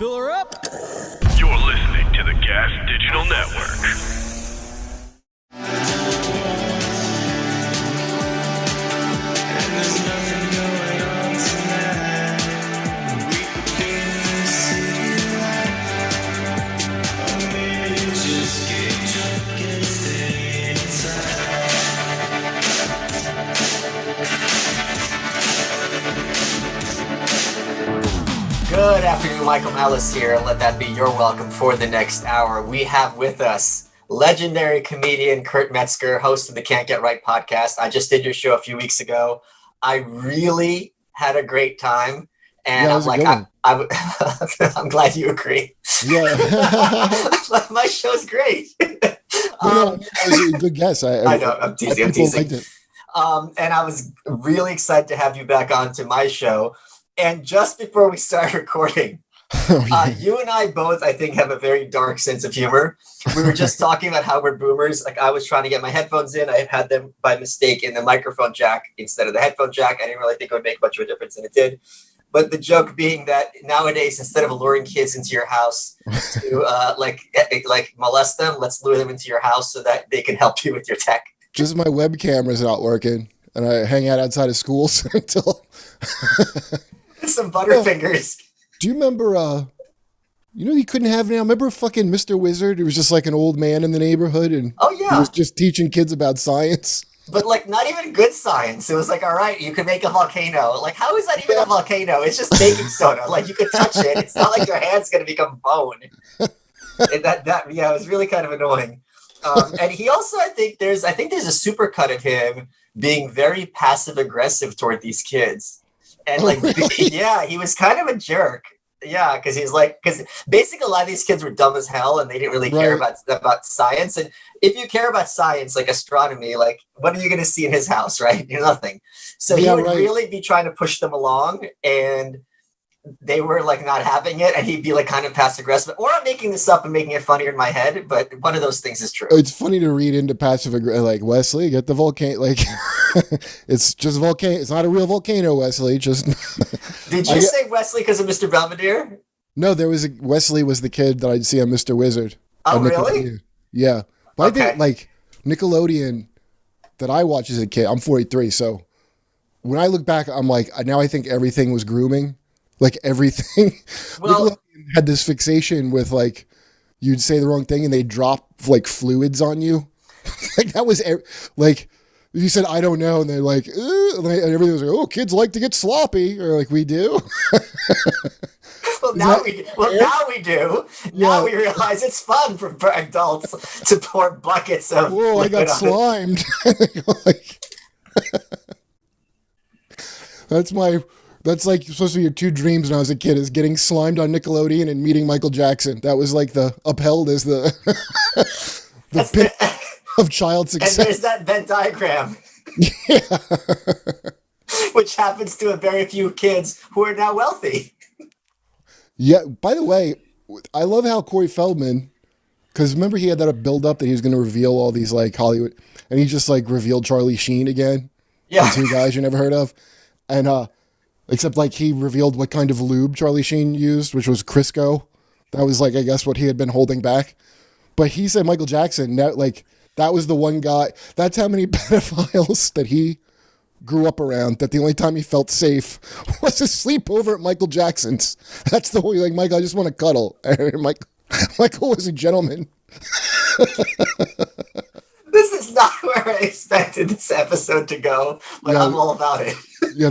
Fill her up. You're listening to the Gas Digital Network. Good afternoon, Michael Malice here. Let that be your welcome for the next hour. We have with us legendary comedian Kurt Metzger, host of the Can't Get Right podcast. I just did your show a few weeks ago. I really had a great time. And I'm like, I'm glad you agree. Yeah. My show's great. That was a good guess. I know, I'm teasing. And I was really excited to have you back on to my show. And just before we start recording, you and I both, I think, have a very dark sense of humor. We were just talking about how we're boomers. Like, I was trying to get my headphones in. I had them by mistake in the microphone jack instead of the headphone jack. I didn't really think it would make much of a difference, and it did. But the joke being that nowadays, instead of luring kids into your house to like molest them, let's lure them into your house so that they can help you with your tech. Just my web camera's not working, and I hang out outside of schools until... Some Butterfingers. Do you remember, you couldn't have now? Remember fucking Mr. Wizard? It was just like an old man in the neighborhood, and he was just teaching kids about science. But like, not even good science. It was like, all right, you can make a volcano. Like, how is that even a volcano? It's just baking soda. Like, you could touch it. It's not like your hand's going to become bone. And it was really kind of annoying. And he also, I think there's a supercut of him being very passive aggressive toward these kids. And like, yeah, he was kind of a jerk. Yeah, because basically a lot of these kids were dumb as hell and they didn't really care about science. And if you care about science, like astronomy, like what are you going to see in his house, right? Nothing. So he would really be trying to push them along, and they were like not having it, and he'd be like kind of passive aggressive. Or I'm making this up and making it funnier in my head, but one of those things is true. It's funny to read into passive aggressive, like Wesley, get the volcano, like it's just volcano. It's not a real volcano, Wesley. Just did you say Wesley because of Mr. Belvedere? No, Wesley was the kid that I'd see on Mr. Wizard. Oh, really? Yeah, but I think like Nickelodeon that I watched as a kid. I'm 43, so when I look back, I'm like, now I think everything was grooming. Like everything. Well, had this fixation with like, you'd say the wrong thing and they drop like fluids on you. Like that was like, you said, I don't know. And they're like, and everything was like, oh, kids like to get sloppy. Or like, we do. Now we do. Now we realize it's fun for adults to pour buckets of. Whoa, I got slimed. That's like supposed to be your two dreams when I was a kid, is getting slimed on Nickelodeon and meeting Michael Jackson. That was like the upheld as the pit of child success. And there's that Venn diagram. Yeah. Which happens to a very few kids who are now wealthy. Yeah. By the way, I love how Corey Feldman, because remember he had that build up that he was going to reveal all these like Hollywood, and he just like revealed Charlie Sheen again. Yeah. The two guys you never heard of. And, except like he revealed what kind of lube Charlie Sheen used, which was Crisco. That was like, I guess, what he had been holding back. But he said Michael Jackson, that was the one guy. That's how many pedophiles that he grew up around, that the only time he felt safe was a sleepover at Michael Jackson's. That's the way, like, Michael, I just want to cuddle. And Michael was a gentleman. This is not where I expected this episode to go, but I'm all about it. Yeah,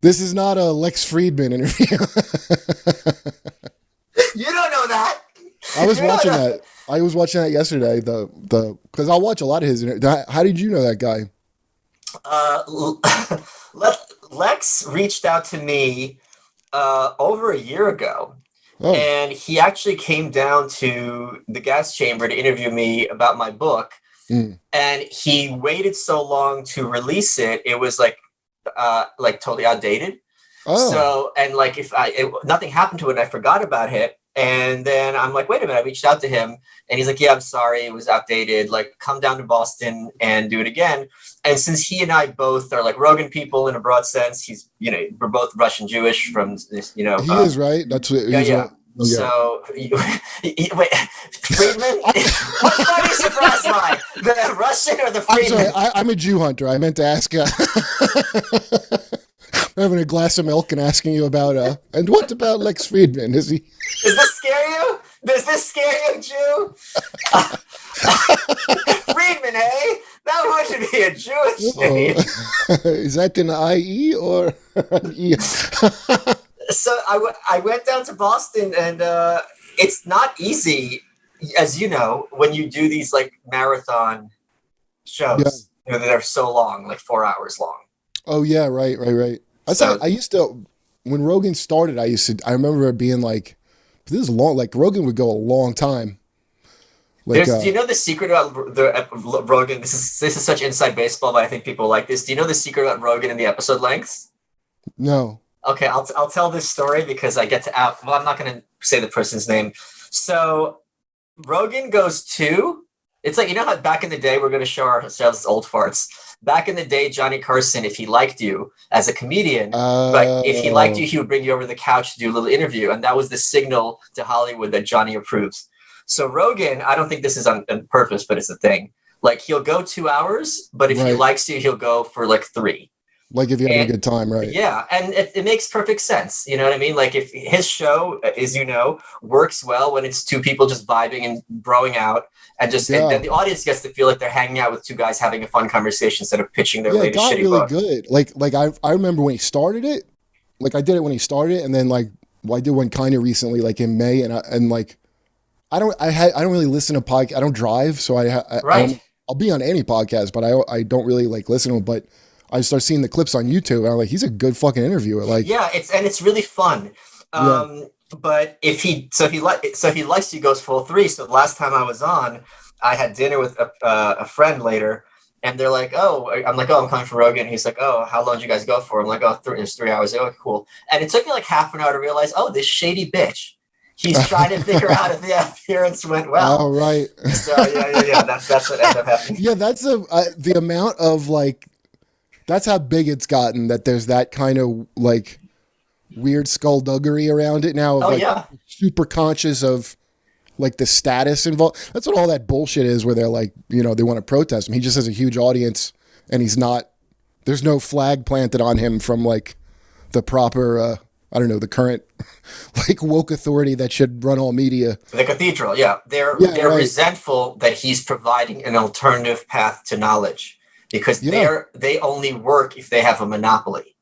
this is not a Lex Friedman interview. You don't know that. I was watching that. I was watching that yesterday. Because I'll watch a lot of his. How did you know that guy? Lex reached out to me over a year ago. Oh. And he actually came down to the gas chamber to interview me about my book. Mm. And he waited so long to release it. It was like totally outdated. Oh. So, and like nothing happened to it, and I forgot about it. And then I'm like, wait a minute, I reached out to him and he's like, yeah, I'm sorry, it was outdated. Like, come down to Boston and do it again. And since he and I both are like Rogan people in a broad sense, we're both Russian Jewish from this, He is, right? That's what, Okay. So, wait, Friedman? What funny surprise line? The Russian or the I'm Friedman? sorry, I'm a Jew hunter. I meant to ask. Having a glass of milk and asking you about. And what about Lex Friedman? Is he? Does this scare you? Does this scare you, Jew? Friedman, eh? That wouldn't be a Jewish name. Is that an IE or an E? So I went down to Boston, and it's not easy, as you know, when you do these like marathon shows. You know, they're so long, like 4 hours long. Oh yeah, right. I used to, when Rogan started, I remember it being like, this is long. Like Rogan would go a long time. Like, do you know the secret about Rogan? This is such inside baseball, but I think people like this. Do you know the secret about Rogan and the episode lengths? No. Okay, I'll tell this story because I get to out. Well, I'm not going to say the person's name. So Rogan goes to. It's like, you know how back in the day, we're going to show ourselves as old farts. Back in the day, Johnny Carson, if he liked you as a comedian, but if he liked you, he would bring you over to the couch to do a little interview, and that was the signal to Hollywood that Johnny approves. So Rogan, I don't think this is on purpose, but it's a thing. Like, he'll go 2 hours, but if he likes you, he'll go for like 3. Like if you're having a good time, right? Yeah, and it makes perfect sense. You know what I mean? Like if his show, as you know, works well when it's two people just vibing and broing out, and just and then the audience gets to feel like they're hanging out with two guys having a fun conversation instead of pitching their latest shitty book. It got really good. Like I remember when he started it. Like I did it when he started it, and then like I did one kind of recently, like in May, and like I don't really listen to podcasts. I don't drive, so I'll be on any podcast, but I don't really like listen to them. But I start seeing the clips on YouTube, and I'm like, he's a good fucking interviewer. Like, yeah, it's really fun. But if he likes you, goes full 3. So the last time I was on, I had dinner with a friend later, and they're like, I'm coming from Rogan. He's like, how long did you guys go for? I'm like, it's 3 hours. Oh, cool. And it took me like half an hour to realize, this shady bitch. He's trying to figure out if the appearance went well. Oh, right. So yeah. That's what ended up happening. Yeah, that's the amount of like. That's how big it's gotten, that there's that kind of like weird skullduggery around it now. Super conscious of like the status involved. That's what all that bullshit is, where they're like, they want to protest him. He just has a huge audience, and there's no flag planted on him from like the proper, the current like woke authority that should run all media. The cathedral, yeah. They're resentful that he's providing an alternative path to knowledge. Because they only work if they have a monopoly.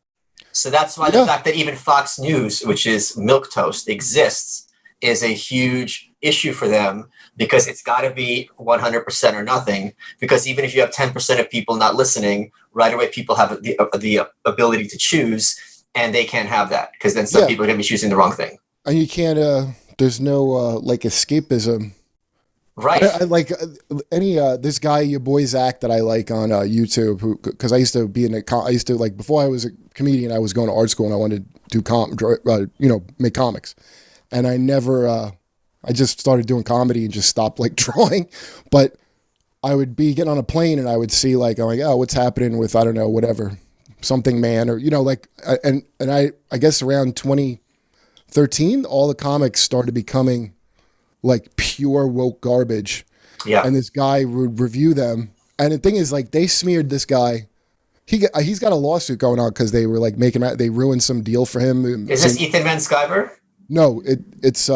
So that's why the fact that even Fox News, which is milquetoast, exists, is a huge issue for them, because it's got to be 100% or nothing. Because even if you have 10% of people not listening, right away people have the ability to choose, and they can't have that, because then some people are going to be choosing the wrong thing. And you can't, there's no like escapism. Right. I like this guy, your boy Zach, that I like on YouTube, because I used to be before I was a comedian, I was going to art school and I wanted to do make comics, and I never I just started doing comedy and just stopped like drawing. But I would be getting on a plane and I would see like, what's happening with whatever, something man, or and I guess around 2013 all the comics started becoming like pure woke garbage. Yeah. And this guy would review them. And the thing is, like, they smeared this guy. He's got a lawsuit going on because they were like they ruined some deal for him. Is this Ethan Van Sciver? No, it's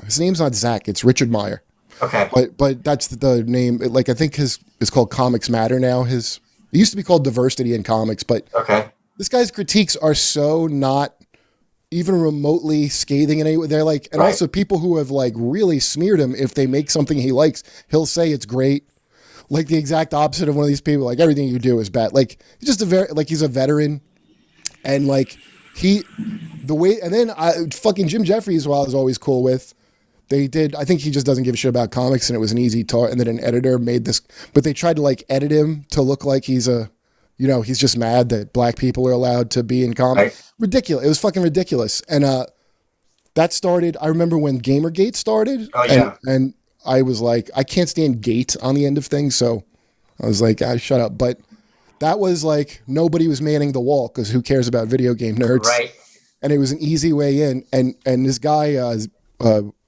his name's not Zach, it's Richard Meyer. Okay. But that's the name. Like, I think it's called Comics Matter now. It used to be called Diversity in Comics, but this guy's critiques are so not even remotely scathing in any way. They're like, and also people who have like really smeared him, if they make something he likes, he'll say it's great. Like the exact opposite of one of these people, like everything you do is bad. Like he's just he's a veteran, and like and then fucking Jim Jeffries, who I was always cool with, I think he just doesn't give a shit about comics, and it was an easy talk. And then an editor made this, but they tried to like edit him to look like he's he's just mad that black people are allowed to be in comics. Ridiculous. It was fucking ridiculous. And that started, I remember when Gamergate started. Oh, yeah. And I was like, I can't stand gate on the end of things. So I was like, shut up. But that was like, nobody was manning the wall, because who cares about video game nerds? Right. and it was an easy way in. And this guy,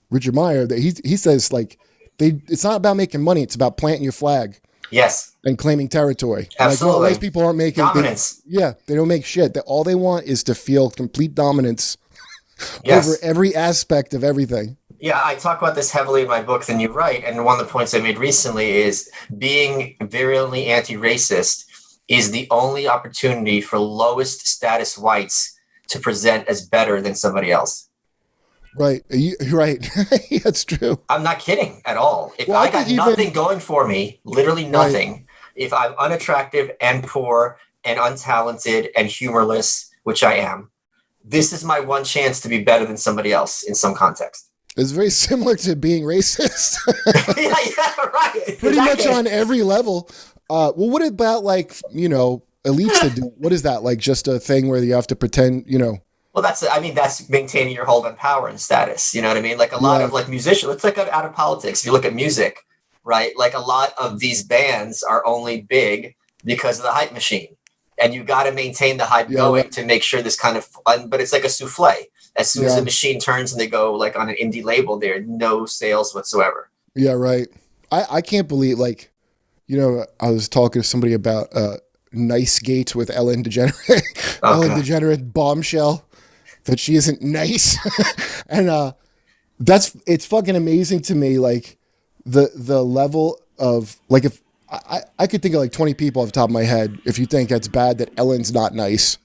Richard Meyer, that he says like it's not about making money; it's about planting your flag. Yes. And claiming territory. Absolutely. Like, those people aren't making dominance. They don't make shit. All they want is to feel complete dominance over every aspect of everything. Yeah, I talk about this heavily in my book, and you're right. And one of the points I made recently is being virulently anti-racist is the only opportunity for lowest status whites to present as better than somebody else. Right. Right. That's true. I'm not kidding at all. If I got nothing going for me, literally nothing, right. If I'm unattractive and poor and untalented and humorless, which I am, this is my one chance to be better than somebody else in some context. It's very similar to being racist. yeah, right. Pretty much on every level. Well, what about elites that do? What is that, like just a thing where you have to pretend, Well, that's maintaining your hold on power and status. You know what I mean? Like a lot of like musicians, let's look out of politics. If you look at music, right? Like a lot of these bands are only big because of the hype machine. And you got to maintain the hype going to make sure this kind of fun, but it's like a souffle. As soon as the machine turns and they go like on an indie label, there are no sales whatsoever. Yeah, right. I can't believe I was talking to somebody about Nice Gates with Ellen DeGeneres. Ellen DeGeneres bombshell. That she isn't nice. And it's fucking amazing to me, like the level of like, if I could think of like 20 people off the top of my head if you think that's bad that Ellen's not nice,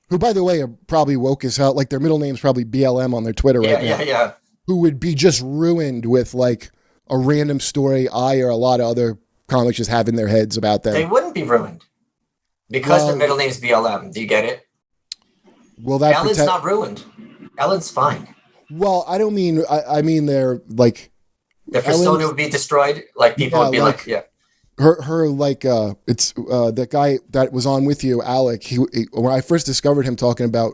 who by the way are probably woke as hell, like their middle name's probably BLM on their Twitter right now. Yeah. Who would be just ruined with like a random story I or a lot of other comics just have in their heads about them. They wouldn't be ruined because their middle name's BLM. Do you get it? Well, Ellen's not ruined. Ellen's fine. Well, I don't mean. I mean they're like. The persona would be destroyed. Like people would be like, yeah. Her like it's that guy that was on with you, Alec. He when I first discovered him talking about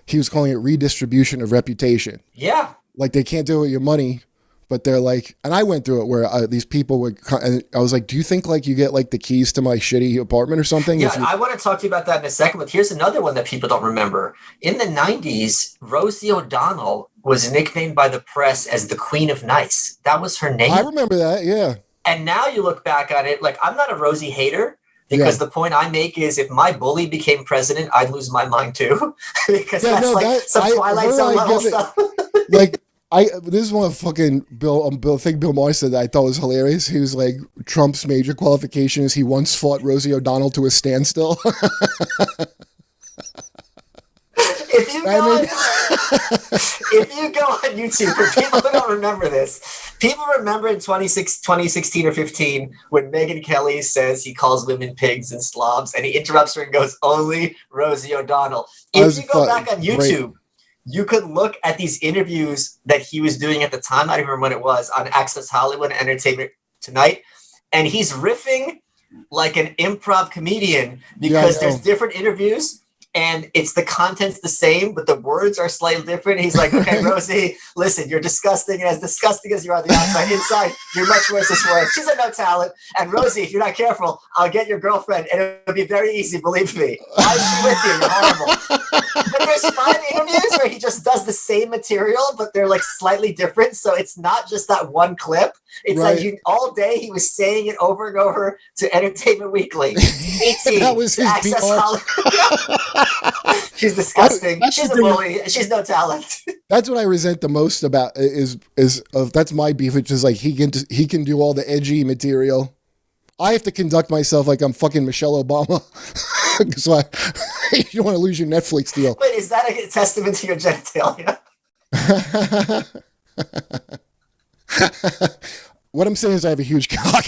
he was calling it redistribution of reputation. Yeah. Like they can't do it with your money, but they're like, and I went through it where these people would, and I was like, do you think like you get like the keys to my shitty apartment or something? Yeah, I want to talk to you about that in a second, but here's another one that people don't remember. In the 90s, Rosie O'Donnell was nicknamed by the press as the Queen of Nice. That was her name. I remember that, yeah. And now you look back on it, like I'm not a Rosie hater, because the point I make is if my bully became president, I'd lose my mind too. Because some Twilight Zone level stuff. Like, this is one of fucking Bill Maher said that I thought was hilarious. He was like, Trump's major qualification is he once fought Rosie O'Donnell to a standstill. If you go on YouTube, for people who don't remember this, people remember in 2016 or 15 when Megyn Kelly says he calls women pigs and slobs, and he interrupts her and goes, only Rosie O'Donnell. If you go back on YouTube, you could look at these interviews that he was doing at the time. I don't remember when it was, on Access Hollywood and Entertainment Tonight. And he's riffing like an improv comedian because there's different interviews and it's the content's the same, but the words are slightly different. He's like, okay, Rosie, listen, you're disgusting. And as disgusting as you are on the outside, inside, you're much worse as worse. She's a no talent. And Rosie, if you're not careful, I'll get your girlfriend and it'll be very easy, believe me. Why is she with you? You're horrible. But there's 5 interviews where he just does the same material, but they're like slightly different. So it's not just that one clip. It's like all day he was saying it over and over to Entertainment Weekly. ET, that was his Access Hollywood. She's disgusting. She's a bully. She's no talent. That's what I resent the most about is that's my beef, which is like he can do all the edgy material. I have to conduct myself like I'm fucking Michelle Obama. So you don't want to lose your Netflix deal. Wait, is that a testament to your genitalia? What I'm saying is I have a huge cock.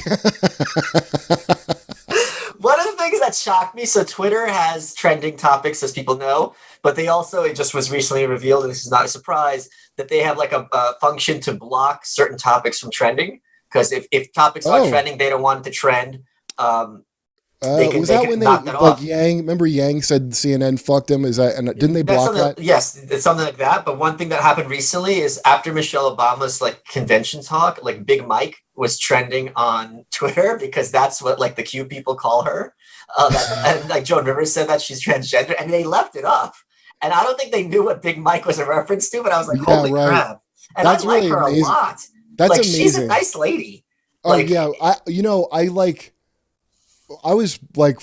One of the things that shocked me, so Twitter has trending topics, as people know, but they also, it just was recently revealed, and this is not a surprise, that they have like a function to block certain topics from trending. Because if topics are trending, they don't want it to trend. Was that when they like Yang? Remember Yang said CNN fucked him? Is that, and didn't they block that? Yes, it's something like that. But one thing that happened recently is after Michelle Obama's like convention talk, like Big Mike was trending on Twitter because that's what like the cute people call her. And like Joan Rivers said that she's transgender, and they left it up. And I don't think they knew what Big Mike was a reference to, but I was like, Yeah, holy right. crap. And That's I like really her amazing. a lot. That's like, amazing. She's a nice lady. Oh, Like, yeah. I was like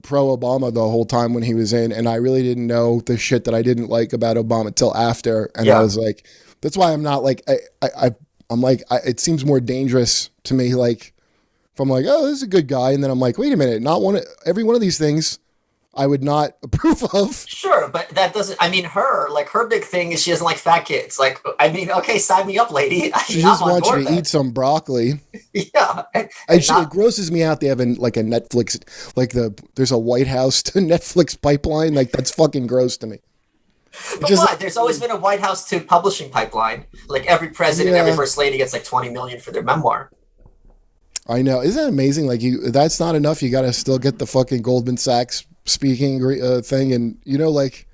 pro Obama the whole time when he was in, and I really didn't know the shit that I didn't like about Obama till after. And I was like, that's why I'm not like, I'm like, it seems more dangerous to me. Like, if I'm like, oh, this is a good guy. And then I'm like, wait a minute, every one of these things I would not approve of. Sure, but that doesn't, I mean, her big thing is she doesn't like fat kids. Like, I mean, okay, sign me up, lady. She just wants you to eat some broccoli. Yeah. It grosses me out. They have like a Netflix, like there's a White House to Netflix pipeline. Like, that's fucking gross to me. But what? There's always been a White House to publishing pipeline. Like, every president, every first lady gets like $20 million for their memoir. I know. Isn't that amazing? Like, that's not enough. You got to still get the fucking Goldman Sachs speaking thing, and like.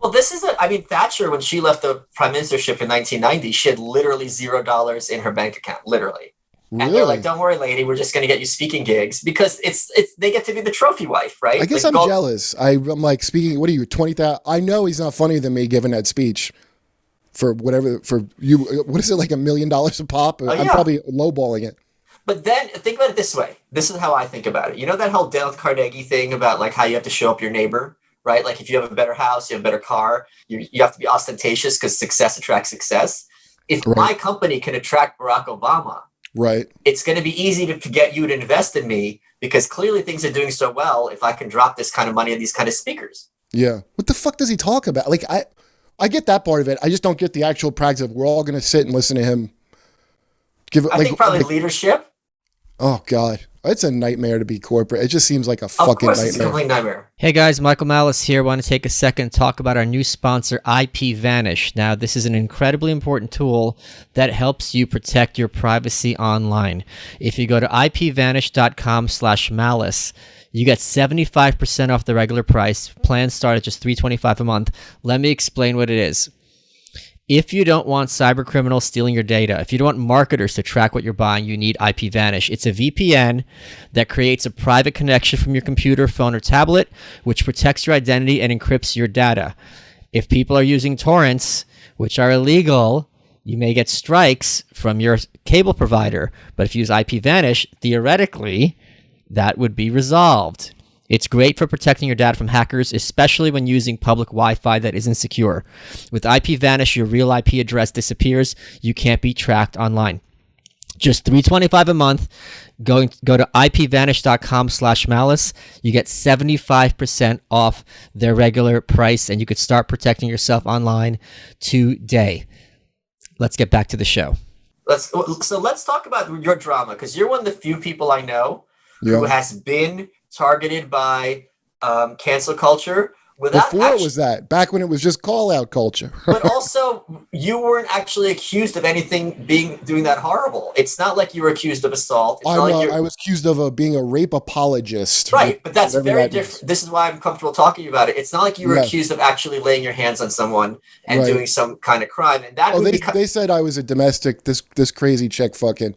Well, Thatcher, when she left the prime ministership in 1990, she had literally $0 in her bank account, literally. Really? And they're like, "Don't worry, lady, we're just going to get you speaking gigs," because it's they get to be the trophy wife, right? I guess I'm jealous. I'm like, speaking. What are you, 20,000? I know he's not funnier than me giving that speech. For whatever, for you, what is it, like $1 million a pop? I'm probably lowballing it. But then think about it this way. This is how I think about it. You know that whole Dale Carnegie thing about like how you have to show up your neighbor, right? Like if you have a better house, you have a better car, you have to be ostentatious because success attracts success. If my company can attract Barack Obama, right, it's going to be easy to get you to invest in me because clearly things are doing so well if I can drop this kind of money on these kind of speakers. Yeah. What the fuck does he talk about? Like, I get that part of it. I just don't get the actual practice of we're all going to sit and listen to him. I think probably leadership. Oh, God. It's a nightmare to be corporate. It just seems like a fucking nightmare. It's a complete nightmare. Hey guys, Michael Malice here. I want to take a second and talk about our new sponsor, IPVanish. Now, this is an incredibly important tool that helps you protect your privacy online. If you go to ipvanish.com/malice, you get 75% off the regular price. Plans start at just $325 a month. Let me explain what it is. If you don't want cyber criminals stealing your data, if you don't want marketers to track what you're buying, you need IPVanish. It's a VPN that creates a private connection from your computer, phone, or tablet, which protects your identity and encrypts your data. If people are using torrents, which are illegal, you may get strikes from your cable provider. But if you use IPVanish, theoretically, that would be resolved. It's great for protecting your data from hackers, especially when using public Wi-Fi that isn't secure. With IPVanish, your real IP address disappears. You can't be tracked online. Just $325 a month. Go to ipvanish.com/malice. You get 75% off their regular price, and you could start protecting yourself online today. Let's get back to the show. Let's talk about your drama, because you're one of the few people I know who has been targeted by cancel culture. Before it was that, back when it was just call out culture. But also, you weren't actually accused of anything doing that horrible. It's not like you were accused of assault. I was accused of being a rape apologist. Right, but that's very different. This is why I'm comfortable talking about it. It's not like you were accused of actually laying your hands on someone and doing some kind of crime. And that they said I was a domestic, this crazy chick fucking.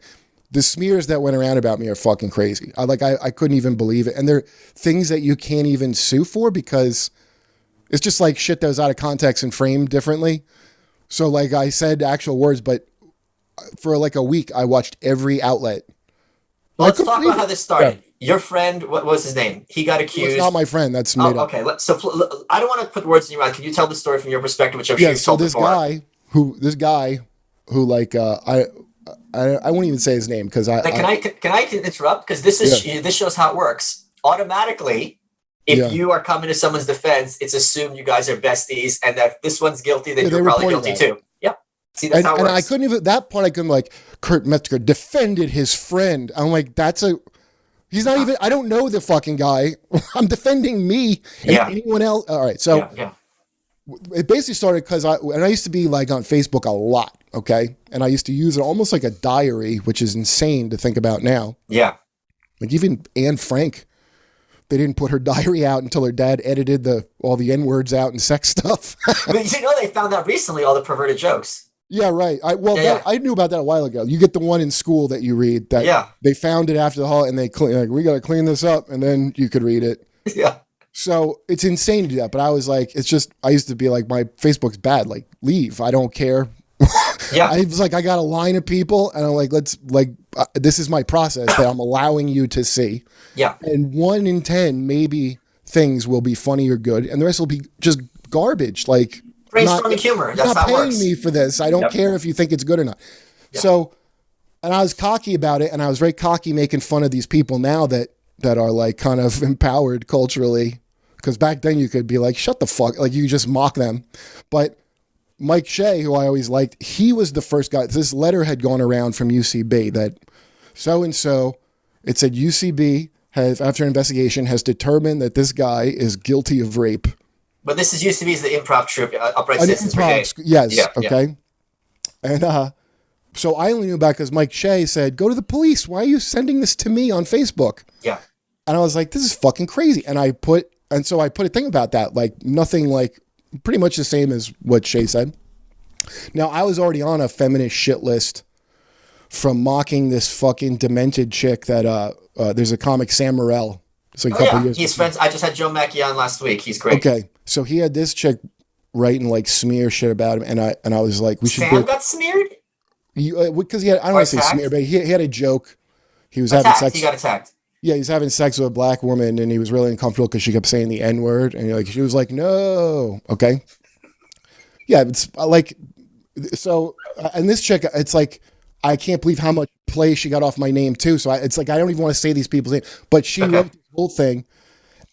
The smears that went around about me are fucking crazy. I couldn't even believe it. And they're things that you can't even sue for because it's just like shit that was out of context and framed differently. So like I said actual words, but for like a week, I watched every outlet. Let's talk about how this started. Yeah. Your friend, what was his name? He got accused. It's not my friend. That's made up. Okay. So I don't want to put words in your mouth. Can you tell the story from your perspective, which I'm sure you've told before? This guy who like, I won't even say his name because Can I interrupt? Because this shows how it works. Automatically, if you are coming to someone's defense, it's assumed you guys are besties, and that if this one's guilty, then you're probably guilty too. Yep. See, that's how it works. And I couldn't even I couldn't like Kurt Metzger defended his friend. I'm like, he's not even. I don't know the fucking guy. I'm defending me and anyone else. All right, so. It basically started because I used to be like on Facebook a lot, okay? And I used to use it almost like a diary, which is insane to think about now. Yeah. Like even Anne Frank, they didn't put her diary out until her dad edited all the N-words out and sex stuff. But they found out recently, all the perverted jokes. Yeah, right. I knew about that a while ago. You get the one in school that you read that they found it after the hall and we got to clean this up, and then you could read it. Yeah. So it's insane to do that. But I was like, it's just, I used to be like, my Facebook's bad. Like, leave. I don't care. Yeah. I was like, I got a line of people, and I'm like, this is my process that I'm allowing you to see. Yeah. And 1 in 10, maybe things will be funny or good, and the rest will be just garbage. Like, brainstorming humor. That's not how it paying works. me for this. I don't care if you think it's good or not. Yep. So, and I was cocky about it, and I was very cocky making fun of these people now that are like kind of empowered culturally. Because back then you could be like, shut the fuck, like you just mock them. But Mike Shea, who I always liked, he was the first guy. This letter had gone around from UCB that so-and-so, it said UCB has, after investigation, has determined that this guy is guilty of rape. But this is UCB's the improv troupe, Upright Citizens Brigade. Yes, Yeah, okay. And so I only knew about it because Mike Shea said, go to the police. Why are you sending this to me on Facebook? Yeah. And I was like, this is fucking crazy. And so I put a thing about that, like nothing, like pretty much the same as what Shay said. Now, I was already on a feminist shit list from mocking this fucking demented chick that there's a comic, Sam Morrell. It's like a couple years. He's friends. I just had Joe Mackey on last week. He's great. Okay, so he had this chick writing like smear shit about him, and I was like, we should. Sam got smeared because he had, I don't want to say smear, but he had a joke. He was having sex. He got attacked. Yeah, he's having sex with a black woman, and he was really uncomfortable because she kept saying the N-word, and she was like, no. Okay. Yeah, it's like, so, and this chick, it's like, I can't believe how much play she got off my name too. So it's like, I don't even want to say these people's names, but she wrote the whole thing.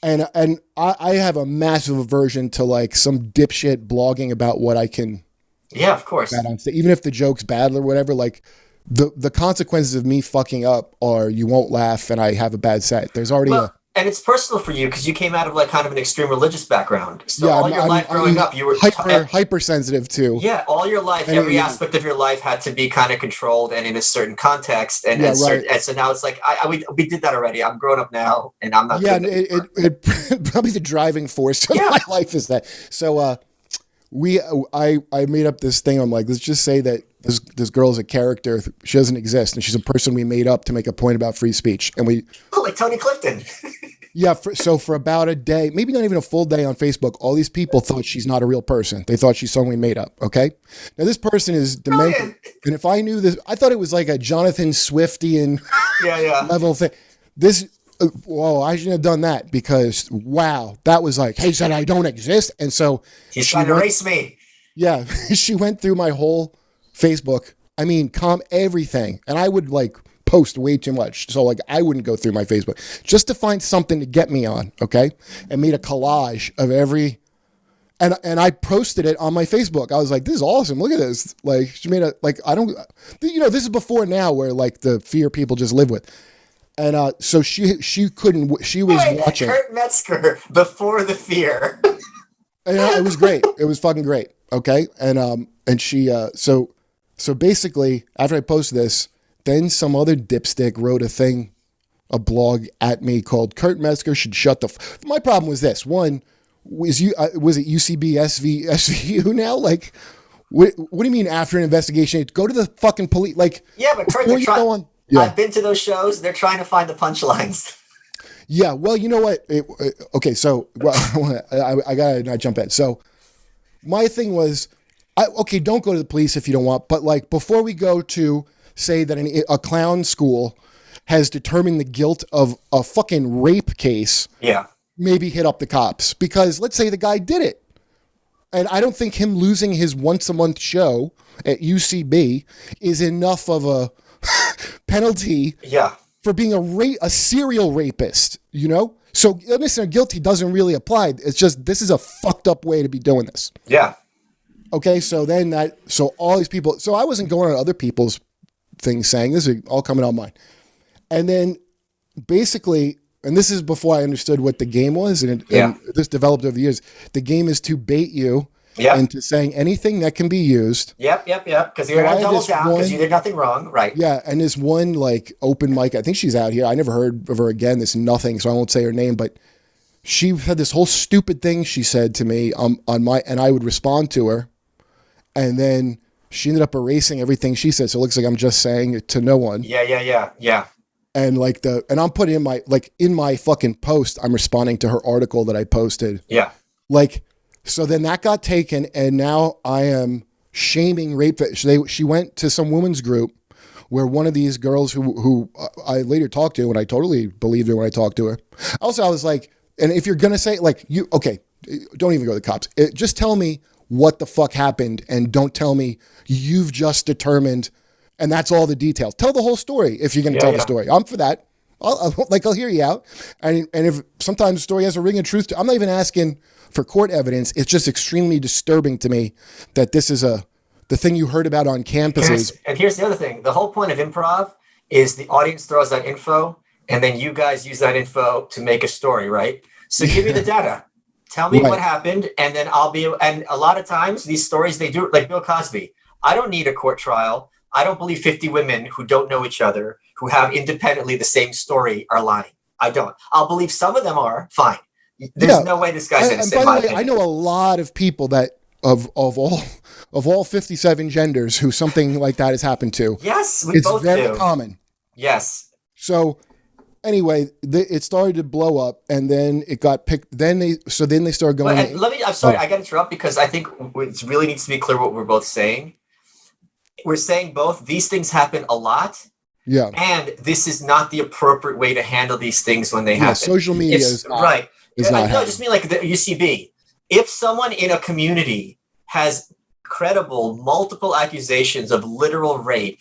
And I have a massive aversion to like some dipshit blogging about what I can. Yeah, of course. Even if the joke's bad or whatever, like, the consequences of me fucking up are you won't laugh and I have a bad set. There's already and it's personal for you because you came out of like kind of an extreme religious background. So all your life growing up, you were hypersensitive too. Yeah, all your life, every aspect of your life had to be kind of controlled and in a certain context. And and so now it's like we did that already. I'm grown up now, and I'm not. Yeah, it probably the driving force of my life is that. So I made up this thing. I'm like, let's just say that this girl's a character. She doesn't exist, and she's a person we made up to make a point about free speech. And like Tony Clifton. Yeah. So for about a day, maybe not even a full day on Facebook, all these people thought she's not a real person. They thought she's someone we made up. Okay. Now this person is demented, and if I knew this, I thought it was like a Jonathan Swiftian level thing. Whoa, I shouldn't have done that because, wow, that was like, hey, said I don't exist. And so he's trying to erase me. Yeah, she went through my whole Facebook. I mean, everything. And I would like post way too much. So like I wouldn't go through my Facebook just to find something to get me on, okay? And made a collage of every, and I posted it on my Facebook. I was like, this is awesome. Look at this. Like she made this is before now where like the fear people just live with. And so she couldn't. She was watching Kurt Metzger before the fear. And it was great. It was fucking great. Okay, and she so basically after I posted this, then some other dipstick wrote a blog at me called Kurt Metzger should shut the. My problem was this one was it UCB SVU now like. What do you mean after an investigation? Go to the fucking police. Like but Kurt, I've been to those shows. They're trying to find the punchlines. Yeah, well, you know what? Okay, so I gotta not jump in. So my thing was, don't go to the police if you don't want, but like before we go to say that a clown school has determined the guilt of a fucking rape case, maybe hit up the cops because let's say the guy did it, and I don't think him losing his once a month show at UCB is enough of a penalty for being a serial rapist, you know? So innocent or guilty doesn't really apply. It's just, this is a fucked up way to be doing this. Yeah. Okay, so all these people, so I wasn't going on other people's things saying, this is all coming on mine. And then basically, and this is before I understood what the game was, and this developed over the years, the game is to bait you into saying anything that can be used. Yep. Because you're going to double down because you did nothing wrong. Right. Yeah. And this one like open mic, I think she's out here. I never heard of her again. This nothing. So I won't say her name, but she had this whole stupid thing she said to me and I would respond to her. And then she ended up erasing everything she said. So it looks like I'm just saying it to no one. Yeah. And like and I'm putting in my fucking post, I'm responding to her article that I posted. Yeah. Like, so then that got taken, and now I am shaming rape. She went to some women's group where one of these girls who I later talked to, and I totally believed her when I talked to her. Also, I was like, and if you're going to say like don't even go to the cops. Just tell me what the fuck happened, and don't tell me you've just determined, and that's all the details. Tell the whole story if you're going to tell the story. I'm for that. I'll hear you out. And if sometimes the story has a ring of truth I'm not even asking for court evidence. It's just extremely disturbing to me that this is the thing you heard about on campuses. And here's the other thing. The whole point of improv is the audience throws out info, and then you guys use that info to make a story, right? So give me the data. Tell me what happened, and then and a lot of times these stories, they do, like Bill Cosby. I don't need a court trial. I don't believe 50 women who don't know each other, who have independently the same story, are lying. I don't. I'll believe some of them are, fine. There's no way this guy's innocent. And by the way, I know a lot of people that of all 57 genders who something like that has happened to. Yes, it's both very common. Yes. So anyway, it started to blow up, and then it got picked. Then they started going. I'm sorry, I got to interrupt because I think it really needs to be clear what we're both saying. We're saying both these things happen a lot. Yeah. And this is not the appropriate way to handle these things when they happen. Social media is not. Right. I just mean like the UCB. If someone in a community has credible multiple accusations of literal rape,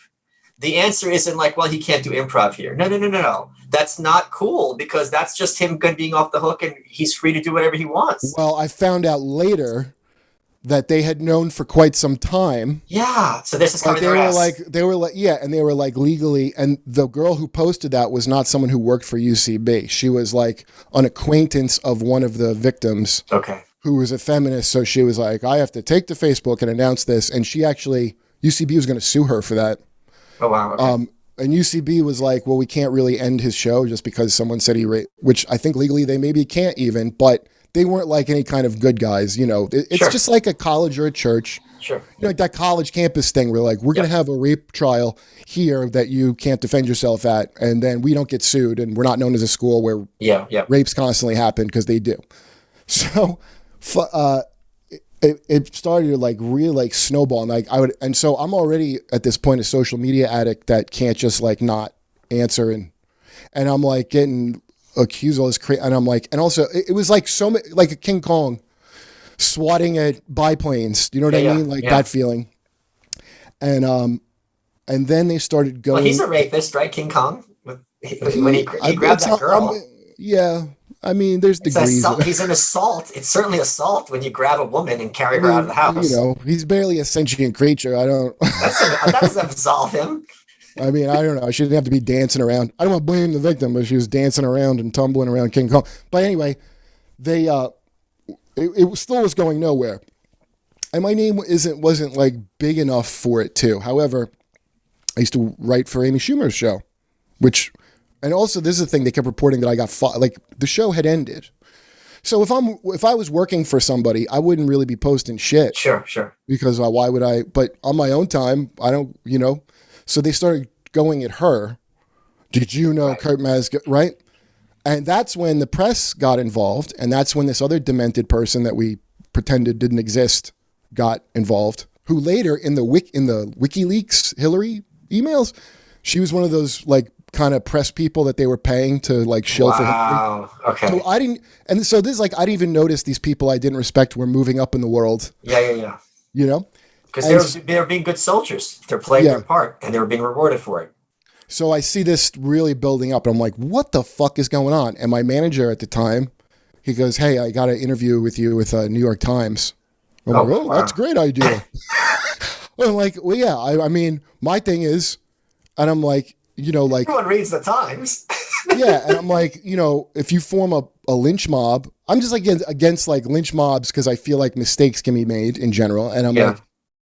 the answer isn't like, well, he can't do improv here. No. That's not cool, because that's just him being off the hook, and he's free to do whatever he wants. Well, I found out later that they had known for quite some time. Yeah. So this is coming they were like legally, and the girl who posted that was not someone who worked for UCB. She was like an acquaintance of one of the victims. Okay. Who was a feminist. So she was like, I have to take to Facebook and announce this. And she actually, UCB was going to sue her for that. Oh, wow. Okay. And UCB was like, well, we can't really end his show just because someone said he raped, which I think legally they maybe can't even, but they weren't like any kind of good guys, you know. It's just like a college or a church. Sure. You know, like that college campus thing where like, we're going to have a rape trial here that you can't defend yourself at, and then we don't get sued, and we're not known as a school where rapes constantly happen, because they do. So it started to like really like snowball, and so I'm already at this point a social media addict that can't just like not answer, and I'm like getting accused of all this and I'm like, and also it was like so many, like a King Kong swatting at biplanes, you know what I mean? Like that feeling. And then they started going. Well, he's a rapist, right? King Kong, when he grabbed that girl. Yeah. I mean, there's degrees. He's an assault. It's certainly assault when you grab a woman and carry her out of the house. You know, he's barely a sentient creature. That doesn't absolve him. I mean, I don't know. She didn't have to be dancing around. I don't want to blame the victim, but she was dancing around and tumbling around King Kong. But anyway, it still was going nowhere. And my name wasn't like big enough for it too. However, I used to write for Amy Schumer's show, and also this is the thing, they kept reporting that I got like the show had ended. So if I was working for somebody, I wouldn't really be posting shit. Sure. Because why would I? But on my own time, I don't, you know. So they started going at her. Did you know Kurt Metzger, right? And that's when the press got involved, and that's when this other demented person that we pretended didn't exist got involved, who later in the WikiLeaks Hillary emails, she was one of those like kind of press people that they were paying to like shill for Hillary. Wow. Okay. So I didn't even notice these people I didn't respect were moving up in the world. Yeah. You know? Because they were being good soldiers. They're playing their part, and they were being rewarded for it. So I see this really building up, and I'm like, what the fuck is going on? And my manager at the time, he goes, hey, I got an interview with you with New York Times. I'm like, wow. That's a great idea. I'm like, well, yeah, I mean, my thing is, and I'm like, you know, like. Everyone reads the Times. Yeah, and I'm like, you know, if you form a lynch mob, I'm just like against like lynch mobs because I feel like mistakes can be made in general. And I'm like,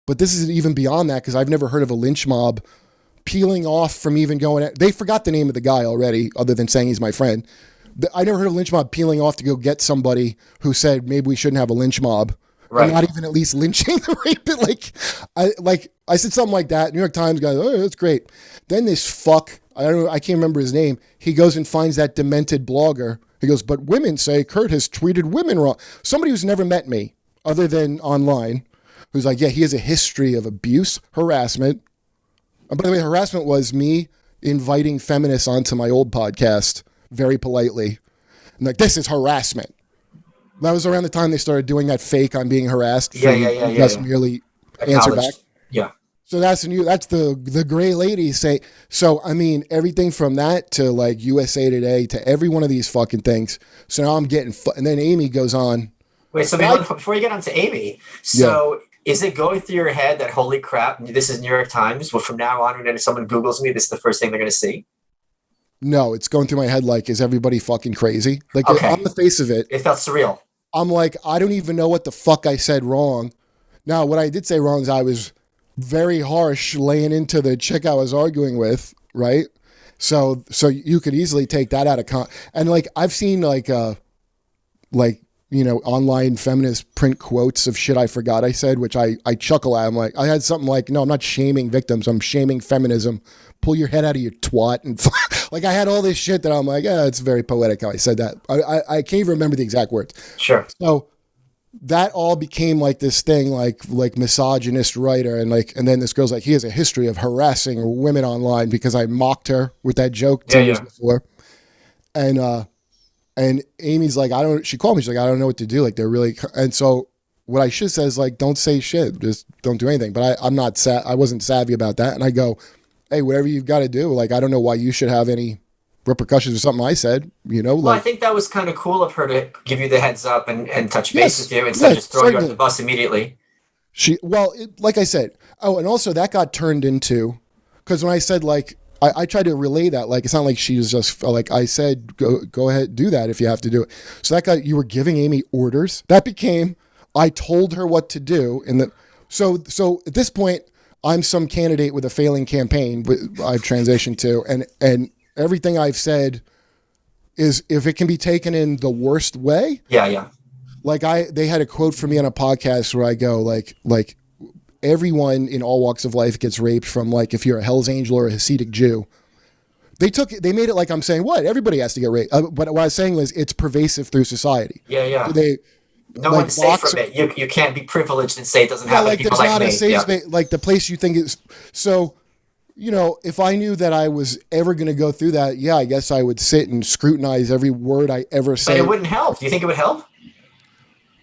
but this is even beyond that, because I've never heard of a lynch mob peeling off from even going at, they forgot the name of the guy already, other than saying he's my friend. I never heard of a lynch mob peeling off to go get somebody who said maybe we shouldn't have a lynch mob. Right. Or not even at least lynching the rapist. I said something like that. New York Times guys, oh, that's great. Then this fuck I don't know, I can't remember his name. He goes and finds that demented blogger. He goes, but women say Kurt has treated women wrong. Somebody who's never met me other than online, who's like, yeah, he has a history of abuse, harassment. And by the way, harassment was me inviting feminists onto my old podcast very politely. And like, this is harassment. That was around the time they started doing that fake I'm being harassed. Just merely answer back. Yeah. So that's the gray lady say. So, I mean, everything from that to like USA Today to every one of these fucking things. So now I'm getting, and then Amy goes on. Wait, so before you get on to Amy, so is it going through your head that, holy crap, this is New York Times? Well, from now on, when someone Googles me, this is the first thing they're going to see? No, it's going through my head like, is everybody fucking crazy? Like, on the face of it. It felt surreal. I'm like, I don't even know what the fuck I said wrong. Now, what I did say wrong is I was very harsh laying into the chick I was arguing with, right? So you could easily take that out of and like I've seen like online feminist print quotes of shit I forgot I said, which I chuckle at. I'm like, I had something like, no, I'm not shaming victims, I'm shaming feminism. Pull your head out of your twat. And like I had all this shit that I'm like, it's very poetic how I said that. I can't even remember the exact words. Sure. So that all became like this thing, like misogynist writer, and then this girl's like, he has a history of harassing women online because I mocked her with that joke 10 years before, and Amy's like, she called me, she's like, I don't know what to do, like they're really, and so what I should say is like, don't say shit, just don't do anything. But I wasn't savvy about that, and I go, hey, whatever you've got to do, like I don't know why you should have any repercussions or something I said, Well, I think that was kind of cool of her to give you the heads up and touch base with you instead of just throwing you under the bus immediately. Like I said, and also that got turned into, because when I said like, I tried to relay that, like, it's not like she was just like, I said, go ahead, do that if you have to do it. So that you were giving Amy orders. That became, I told her what to do. So at this point, I'm some candidate with a failing campaign, I've transitioned to, and everything I've said is, if it can be taken in the worst way. Yeah. Like they had a quote from me on a podcast where I go like everyone in all walks of life gets raped, from like, if you're a Hell's Angel or a Hasidic Jew. They made it like I'm saying, what? Everybody has to get raped. But what I was saying was, it's pervasive through society. Yeah. So no one's safe from it. You can't be privileged and say it doesn't happen to people like me. Like, there's not a safe space, like the place you think is. So, if I knew that I was ever going to go through that, I guess I would sit and scrutinize every word I ever say. But it wouldn't help. Do you think it would help?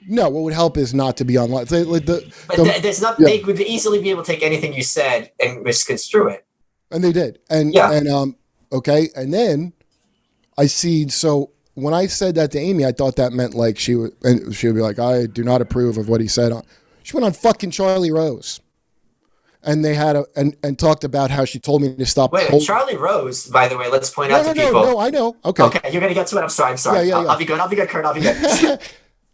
No, what would help is not to be online. They would easily be able to take anything you said and misconstrue it. And they did. And then I see. So when I said that to Amy, I thought that meant like she would be like, I do not approve of what he said. She went on fucking Charlie Rose. And they had and talked about how she told me to stop. Wait, Charlie Rose, by the way, let's point out to people. No, I know. Okay, you're going to get to it. I'm sorry. Yeah. I'll be good, Kurt. I'll be good.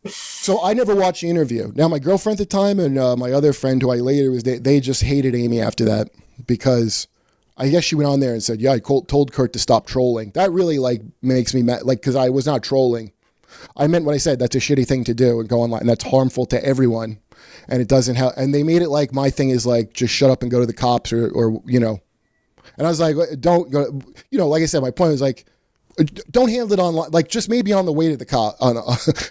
So I never watched the interview. Now, my girlfriend at the time and my other friend who I later was, they just hated Amy after that, because I guess she went on there and said, I told Kurt to stop trolling. That really like makes me mad, like, because I was not trolling. I meant what I said. That's a shitty thing to do and go online. And that's harmful to everyone. And it doesn't help. And they made it like my thing is like, just shut up and go to the cops or. And I was like, don't go, like I said, my point was like, don't handle it online. Like, just maybe on the way to the cop,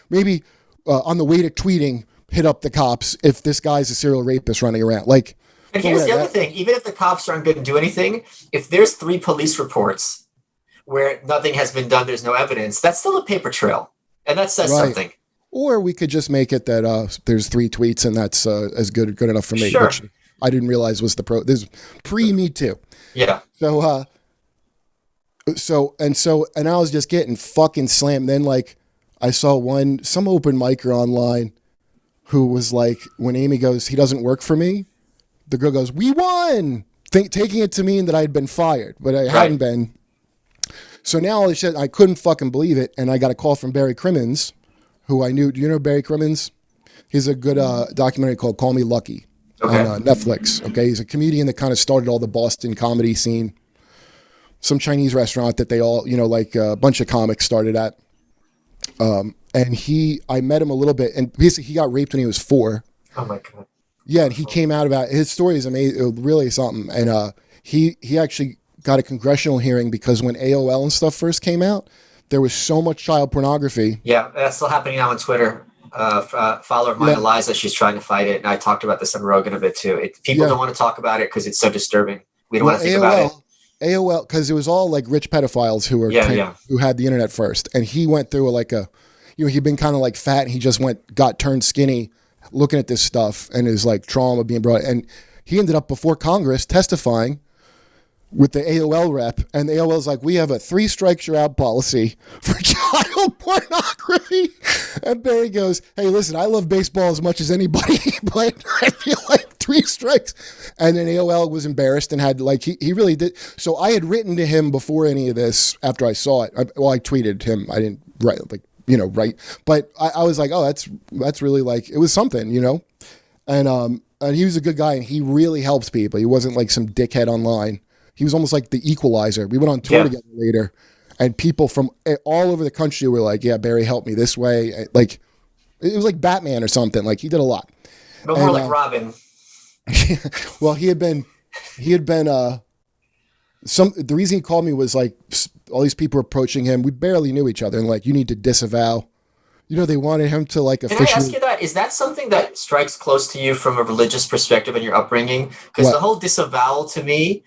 maybe on the way to tweeting, hit up the cops if this guy's a serial rapist running around. Like, and here's the other thing. Even if the cops aren't going to do anything, if there's 3 police reports where nothing has been done, there's no evidence, that's still a paper trail. And that says something. Or we could just make it that there's 3 tweets and that's as good enough for me. Sure. Which I didn't realize was there's pre-Me Too. Yeah. So and I was just getting fucking slammed. Then like I saw some open micer online who was like, when Amy goes, he doesn't work for me, the girl goes, we won, taking it to mean that I'd been fired, but I hadn't been. So now all this shit, I couldn't fucking believe it. And I got a call from Barry Crimmins, who I knew. Do you know Barry Crimmins? He's a good documentary called Call Me Lucky on Netflix. Okay. He's a comedian that kind of started all the Boston comedy scene. Some Chinese restaurant that they all, like a bunch of comics started at. And I met him a little bit, and basically he got raped when he was 4. Oh my God. Yeah. And he came out about, his story is amazing, really something. And he actually got a congressional hearing because when AOL and stuff first came out, there was so much child pornography. Yeah, that's still happening now on Twitter. Follower of mine, Yeah. Eliza, she's trying to fight it, and I talked about this on Rogan a bit too. People don't want to talk about it because it's so disturbing. We don't want to think about it. AOL, because it was all like rich pedophiles who were who had the internet first, and he went through he'd been kind of like fat, and he just got turned skinny, looking at this stuff, and his like trauma being brought, and he ended up before Congress testifying with the AOL rep, and the AOL's like, we have a 3 strikes you're out policy for child pornography. And Barry goes, hey, listen, I love baseball as much as anybody, but I feel like 3 strikes. And then AOL was embarrassed and had like, he really did. So I had written to him before any of this, after I saw it. I tweeted him. I didn't write, write. But I was like, oh, that's really like, it was something, And he was a good guy, and he really helped people. He wasn't like some dickhead online. He was almost like the equalizer. We went on tour together later, and people from all over the country were like, yeah, Barry helped me this way. Like, it was like Batman or something. Like, he did a lot. But more like Robin. Well, the reason he called me was like, all these people were approaching him. We barely knew each other, and like, you need to disavow. They wanted him to like officially. Can I ask you that? Is that something that strikes close to you from a religious perspective in your upbringing? Because the whole disavowal to me,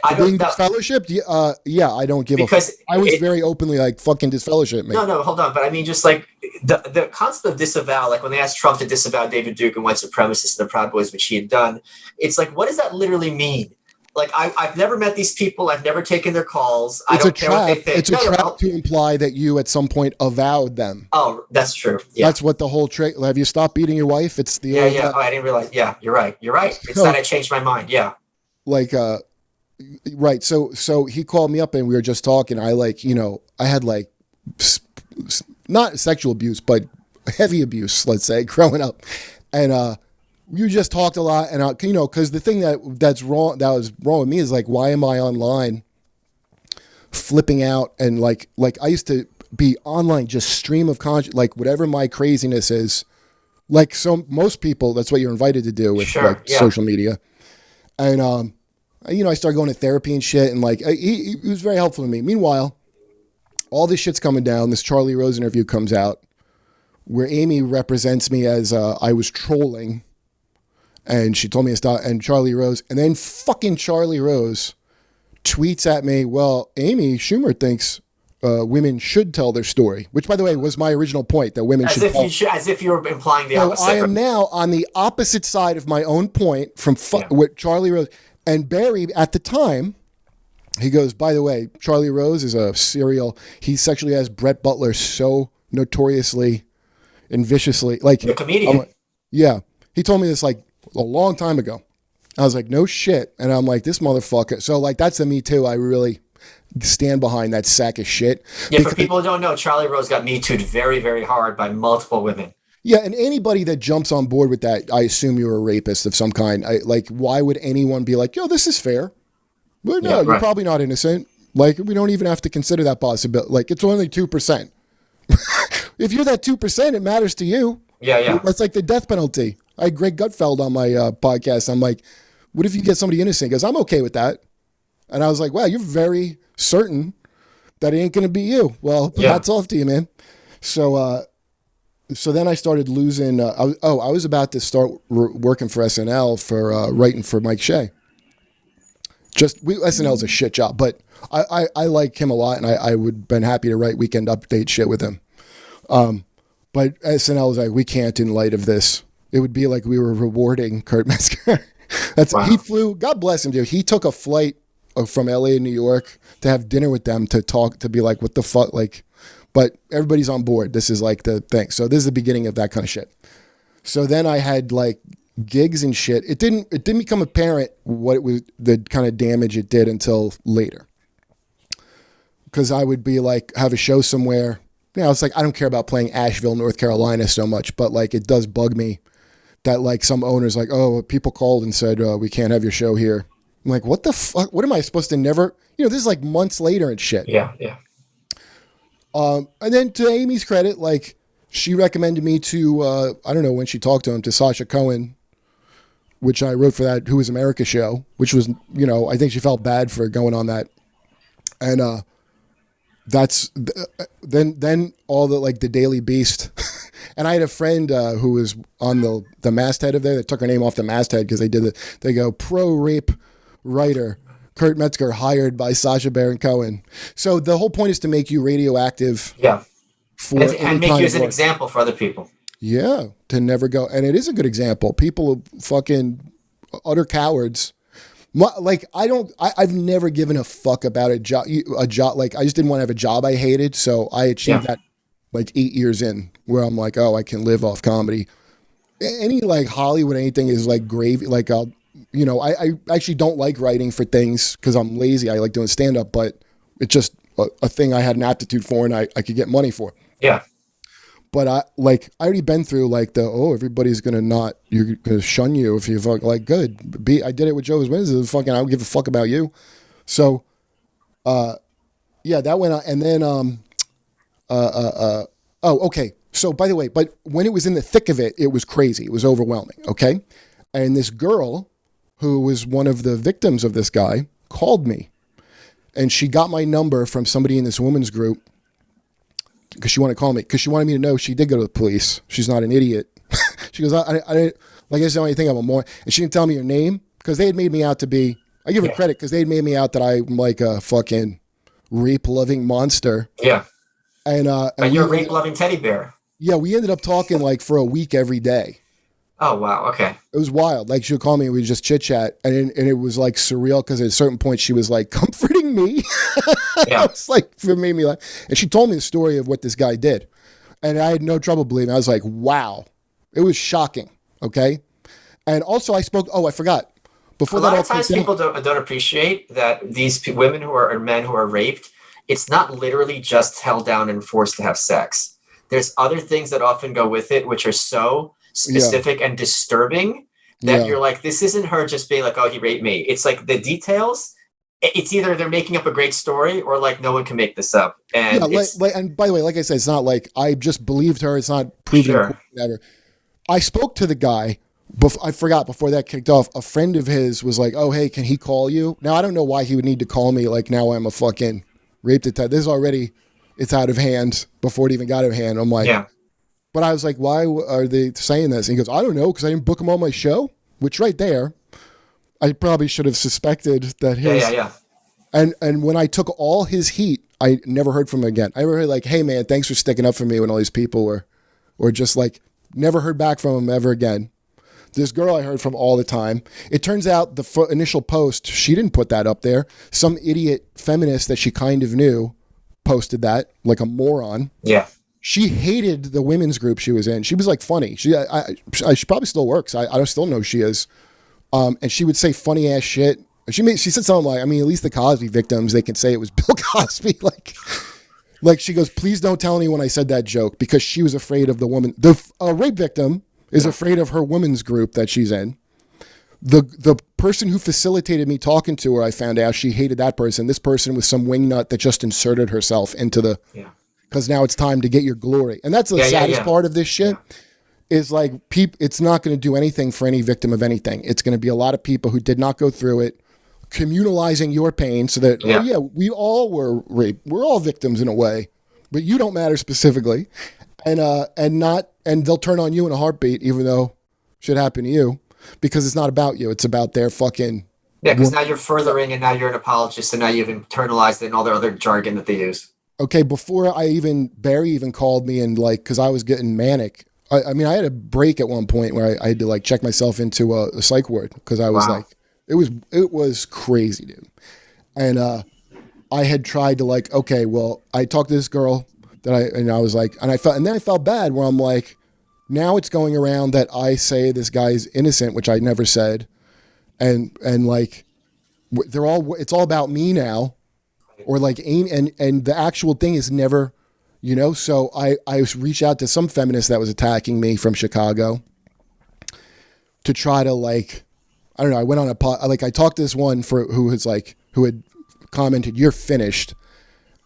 I don't. Disfellowshipped? Yeah, I don't give a fuck. I was very openly like fucking disfellowship, man. No, hold on. But I mean, just like the concept of disavow, like when they asked Trump to disavow David Duke and white supremacists and the Proud Boys, which he had done, it's like, what does that literally mean? Like, I've never met these people. I've never taken their calls. I don't care what they think. It's a trap to imply that you at some point avowed them. Oh, that's true. Yeah. That's what the whole trick. Have you stopped beating your wife? It's the old. Oh, I didn't realize. Yeah, you're right. It's that I changed my mind. Yeah. Like, right. So he called me up and we were just talking. I had like not sexual abuse, but heavy abuse, let's say, growing up, and you just talked a lot, and because the thing that was wrong with me is like, why am I online flipping out? And like I used to be online, just stream of conscious, like whatever my craziness is, like most people, that's what you're invited to do with social media. And I started going to therapy and shit, and like he was very helpful to me. Meanwhile, all this shit's coming down. This Charlie Rose interview comes out where Amy represents me as I was trolling. And she told me to stop, and Charlie Rose, and then fucking Charlie Rose tweets at me, well, Amy Schumer thinks women should tell their story, which, by the way, was my original point, that women should tell. As if you were implying the opposite. I am now on the opposite side of my own point from with Charlie Rose. And Barry, at the time, he goes, by the way, Charlie Rose is a serial. He sexually has Brett Butler so notoriously and viciously. Like, the comedian. Yeah. He told me this like a long time ago. I was like, no shit. And I'm like, this motherfucker. So like, that's the Me Too. I really stand behind that sack of shit. Yeah, for people who don't know, Charlie Rose got Me Too'd very, very hard by multiple women. Yeah, and anybody that jumps on board with that, I assume you're a rapist of some kind. Why would anyone be like, yo, this is fair? Well, no, you're probably not innocent. Like, we don't even have to consider that possibility. Like, it's only 2%. If you're that 2%, it matters to you. Yeah. That's like the death penalty. I had Greg Gutfeld on my podcast. I'm like, what if you get somebody innocent? He goes, I'm okay with that. And I was like, wow, you're very certain that it ain't going to be you. Well, hats off to you, man. So then I started losing. I was about to start working for SNL for writing for Mike Shea. SNL's a shit job, but I like him a lot, and I would have been happy to write Weekend Update shit with him. But SNL was like, we can't in light of this. It would be like we were rewarding Kurt Metzger. He flew. God bless him, dude. He took a flight from LA to New York to have dinner with them to talk, to be like, what the fuck, like. But everybody's on board. This is like the thing. So this is the beginning of that kind of shit. So then I had like gigs and shit. It didn't become apparent what it was, the kind of damage it did, until later. Because I would be like, have a show somewhere. It's like, I don't care about playing Asheville, North Carolina so much, but like, it does bug me that like some owners like, oh, people called and said, we can't have your show here. I'm like, what the fuck? What am I supposed to never, this is like months later and shit. Yeah. And then to Amy's credit, like, she recommended me to, I don't know when she talked to him, to Sacha Cohen, which I wrote for that Who Is America show, which was, you know, I think she felt bad for going on that. And that's then all the like the Daily Beast. And I had a friend who was on the masthead of there that took her name off the masthead because they go pro rape writer Kurt Metzger hired by Sacha Baron Cohen. So the whole point is to make you radioactive. Yeah. And make you as an work. example for other people. Yeah, to never go. And it is a good example. People are fucking utter cowards. Like, I've never given a fuck about a job. Like, I just didn't want to have a job I hated. So I achieved that like 8 years in where I'm like, oh, I can live off comedy. Any like Hollywood, anything is like gravy. Like, you know, I actually don't like writing for things because I'm lazy. I like doing stand up, but it's just a thing I had an aptitude for and I could get money for. Yeah. But I already been through like everybody's you're gonna shun you if you fuck, like, good. I did it with Joe's Wednesday. Fucking, I don't give a fuck about you. So, yeah, that went on. And then, oh, okay. So by the way, but when it was in the thick of it, it was crazy. It was overwhelming. Okay. And this girl who was one of the victims of this guy called me and she got my number from somebody in this women's group. Because she wanted to call me, because she wanted me to know she did go to the police. She's not an idiot. She goes, I didn't, like, I just don't think I'm a more, and she didn't tell me her name because they had made me out to be, I give her credit because they had made me out that I'm like a fucking rape loving monster. Yeah. And you're a rape loving teddy bear. Yeah. We ended up talking like for a week every day. Oh, wow. Okay. It was wild. Like, she would call me and we'd just chit chat. And it was like surreal because at a certain point she was like comforting me. Yeah. It's like, it made me laugh. And she told me the story of what this guy did. And I had no trouble believing. I was like, wow. It was shocking. Okay. And also I forgot. Before a lot of times people don't appreciate that these women or men who are raped, it's not literally just held down and forced to have sex. There's other things that often go with it, which are so specific and disturbing that you're like, this isn't her just being like, oh, he raped me. It's like the details. It's either they're making up a great story or like no one can make this up. And and by the way, like I said, it's not like I just believed her. It's not proven whatever. I spoke to the guy. I forgot before that kicked off. A friend of his was like, oh, hey, can he call you? Now, I don't know why he would need to call me. Like, now I'm a fucking rape detective. This is already, it's out of hand before it even got out of hand. I'm like, but I was like, why are they saying this? And he goes, I don't know, because I didn't book him on my show, which right there, I probably should have suspected that his. Yeah. And when I took all his heat, I never heard from him again. I never heard like, hey, man, thanks for sticking up for me when all these people were just like, never heard back from him ever again. This girl I heard from all the time. It turns out the initial post, she didn't put that up there. Some idiot feminist that she kind of knew posted that like a moron. Yeah. She hated the women's group she was in. She was like funny. She probably still works. I still know she is. And she would say funny ass shit. She said something like, I mean, at least the Cosby victims, they can say it was Bill Cosby. Like she goes, please don't tell anyone I said that joke, because she was afraid of the woman. The rape victim is afraid of her women's group that she's in. The person who facilitated me talking to her, I found out she hated that person. This person was some wingnut that just inserted herself into the, because now it's time to get your glory. And that's the saddest part of this shit is like, it's not going to do anything for any victim of anything. It's going to be a lot of people who did not go through it, communalizing your pain so that, we all were raped. We're all victims in a way, but you don't matter specifically. And they'll turn on you in a heartbeat, even though shit happened to you, because it's not about you. It's about their fucking. Yeah, because now you're furthering, and now you're an apologist, and now you've internalized it and all the other jargon that they use. Okay, before Barry even called me and like, because I was getting manic. I mean, I had a break at one point where I had to like check myself into a psych ward because I was like, it was crazy, dude. And I had tried to like, okay, well, I talked to this girl that I was like, and then I felt bad where I'm like, now it's going around that I say this guy's innocent, which I never said. And like, it's all about me now, or like, and the actual thing is never, so I reached out to some feminist that was attacking me from Chicago to try to like, I don't know. I went on I talked to this one who had commented, "You're finished."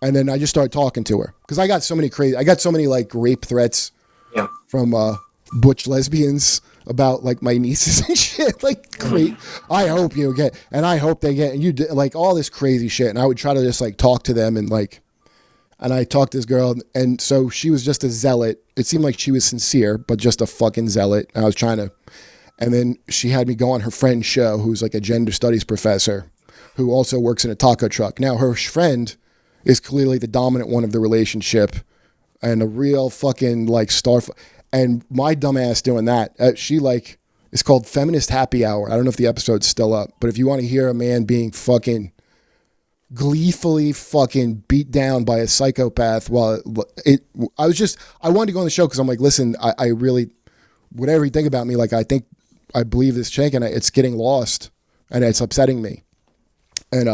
And then I just started talking to her because I got so many like rape threats from butch lesbians about like my nieces and shit. Like, great. I hope you get, and I hope they get, and you did like all this crazy shit. And I would try to just like talk to them and like, and I talked to this girl, and so she was just a zealot. It seemed like she was sincere, but just a fucking zealot. And I was trying to, and then she had me go on her friend's show, who's like a gender studies professor, who also works in a taco truck. Now her friend is clearly the dominant one of the relationship, and a real fucking like star. And my dumbass doing that, she like, it's called Feminist Happy Hour. I don't know if the episode's still up, but if you want to hear a man being fucking gleefully fucking beat down by a psychopath, I wanted to go on the show because I'm like, listen, I really, whatever you think about me, like I believe this chick and it's getting lost and it's upsetting me. And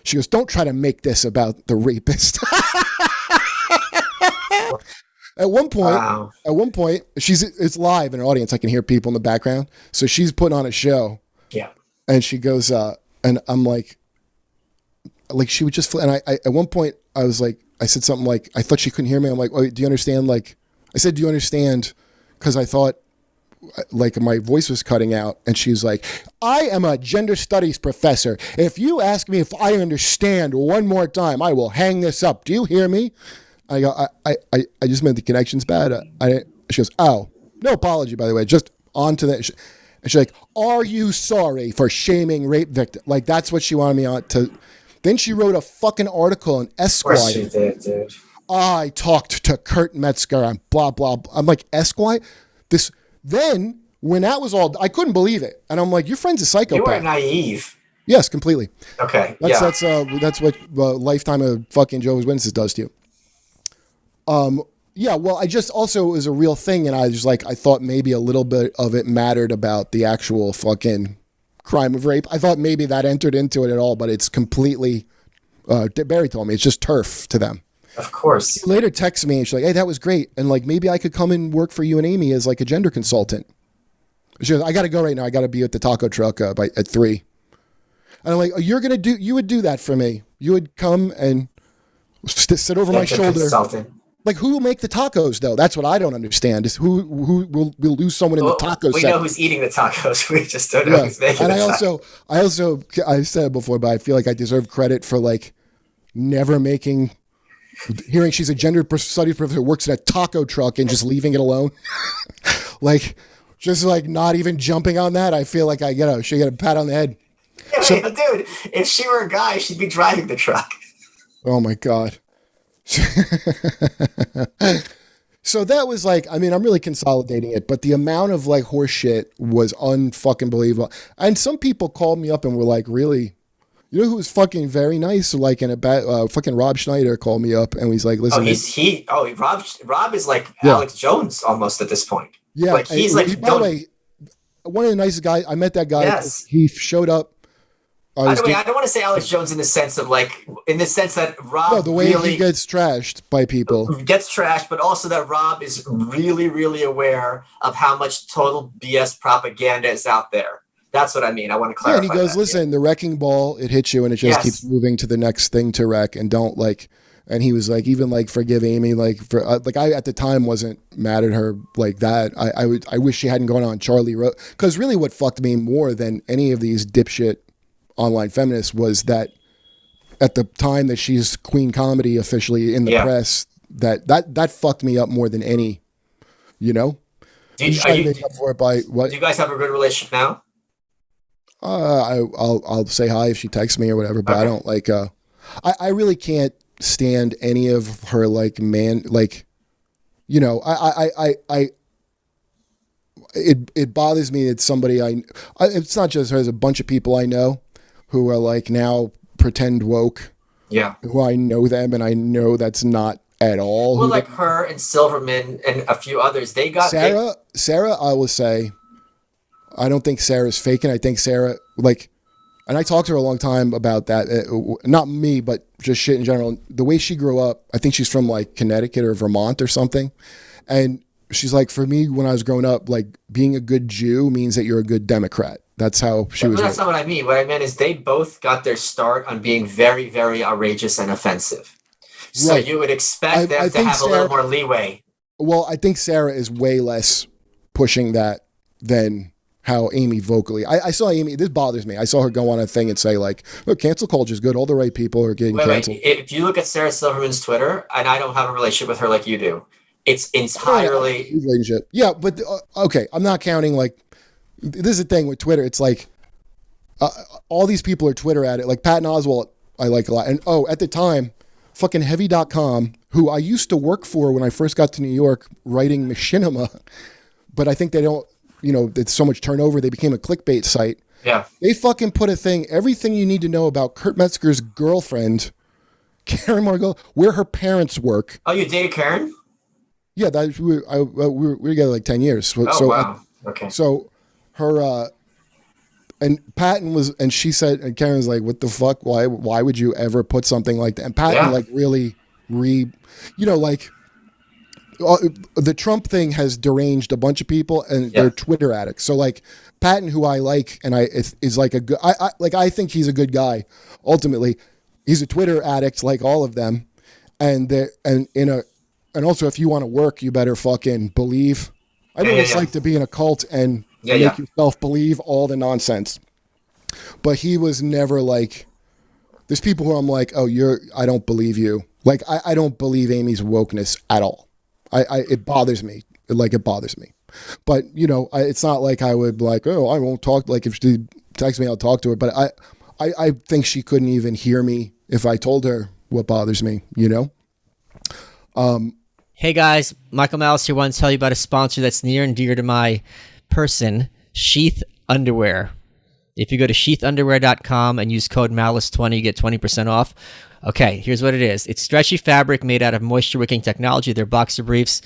she goes, don't try to make this about the rapist. At one point, it's live in her audience. I can hear people in the background. So she's putting on a show. Yeah. And she goes, and I'm like she would just, and I at one point I was like, I said something like, I thought she couldn't hear me. I'm like, oh, do you understand? Like, I said, do you understand? Because I thought like my voice was cutting out. And she's like, I am a gender studies professor. If you ask me if I understand one more time, I will hang this up. Do you hear me? I go, I just meant the connection's bad. She goes, oh, no apology, by the way. Just on to that. And she's like, are you sorry for shaming rape victim? Like, that's what she wanted me on to. Then she wrote a fucking article in Esquire. Of course she did, dude. I talked to Kurt Metzger and blah, blah, blah. I'm like, Esquire? Then, when that was all, I couldn't believe it. And I'm like, your friend's a psychopath. You were naive. Yes, completely. Okay, That's what lifetime of fucking Jehovah's Witnesses does to you. Yeah, well, I just also, it was a real thing, and I was like, I thought maybe a little bit of it mattered about the actual fucking crime of rape. I thought maybe that entered into it at all, but it's completely, Barry told me, it's just turf to them. Of course. She later texts me, and she's like, hey, that was great, and like, maybe I could come and work for you and Amy as like a gender consultant. She goes, I got to go right now. I got to be at the taco truck at 3. And I'm like, oh, you would do that for me. You would come and sit over my shoulder. Consultant. Like, who will make the tacos, though? That's what I don't understand, is who will lose someone in the taco We set. know who's eating the tacos. We just don't know who's making and the tacos. I said it before, but I feel like I deserve credit for, like, never hearing she's a gender studies professor, works in a taco truck and just leaving it alone. Like, just, like, not even jumping on that. I feel like I should get a pat on the head. Yeah, dude, if she were a guy, she'd be driving the truck. Oh, my God. So that was like, I mean, I'm really consolidating it, but the amount of like horse shit was unfucking believable. And some people called me up and were like, really, you know who was fucking very nice? Like in a fucking Rob Schneider called me up and he's like, listen, Rob is like Alex Jones almost at this point. Yeah. Like he's like, by the way, one of the nicest guys, I met that guy. Yes. He showed up. I don't want to say Alex Jones in the sense that Rob no, the way really he gets trashed by people. Gets trashed, but also that Rob is really, really aware of how much total BS propaganda is out there. That's what I mean. I want to clarify. Yeah, and he goes, listen, the wrecking ball, it hits you and it just keeps moving to the next thing to wreck, and don't like, and he was like, even like forgive Amy, like for like I at the time wasn't mad at her like that. I wish she hadn't gone on Charlie Rose, because really what fucked me more than any of these dipshit online feminists was that at the time that she's Queen Comedy officially in the press, that fucked me up more than any, you know? Do you guys have a good relationship now? I'll say hi if she texts me or whatever, but I don't like, I really can't stand any of her like man, like, you know, it bothers me that somebody it's not just her, there's a bunch of people I know who are like now pretend woke. Yeah. Who I know them and I know that's not at all. Well, like her and Silverman and a few others, they got Sarah, I will say, I don't think Sarah's faking. I think Sarah, like, and I talked to her a long time about that. Not me, but just shit in general. The way she grew up, I think she's from like Connecticut or Vermont or something. And she's like, for me, when I was growing up, like being a good Jew means that you're a good Democrat. That's how she was. But that's not what I mean. What I meant is they both got their start on being very, very outrageous and offensive. So you would expect them to have a little more leeway. Well, I think Sarah is way less pushing that than how Amy vocally. I saw Amy. This bothers me. I saw her go on a thing and say like, "Look, cancel culture is good. All the right people are getting canceled." If you look at Sarah Silverman's Twitter, and I don't have a relationship with her like you do, it's entirely relationship. Yeah, but okay, I'm not counting like. This is the thing with Twitter. It's like all these people are Twitter at it. Like Patton Oswalt, I like a lot. And at the time, fucking Heavy.com, who I used to work for when I first got to New York, writing machinima, but I think they don't. It's so much turnover. They became a clickbait site. Yeah. They fucking put a thing, everything you need to know about Kurt Metzger's girlfriend, Karen Margot, where her parents work. Oh, you dated Karen? Yeah, we were together like 10 years. Wow. Okay. So her, and Patton was, and she said, and Karen was like, what the fuck? Why would you ever put something like that? And Patton like really the Trump thing has deranged a bunch of people, and they're Twitter addicts. So like Patton, who I like, and is like a good. I think he's a good guy. Ultimately, he's a Twitter addict, like all of them. And also, if you want to work, you better fucking believe. I know what it's like to be in a cult and make yourself believe all the nonsense. But he was never like. There's people who I'm like, oh, I don't believe you. Like I don't believe Amy's wokeness at all. It bothers me. It bothers me. But, it's not like I would like, oh, I won't talk. Like if she texts me, I'll talk to her. But I think she couldn't even hear me if I told her what bothers me, Hey guys, Michael Malice here. Want to tell you about a sponsor that's near and dear to my person, Sheath Underwear. If you go to sheathunderwear.com and use code Malice20, you get 20% off. Okay, here's what it is. It's stretchy fabric made out of moisture-wicking technology. They're boxer briefs.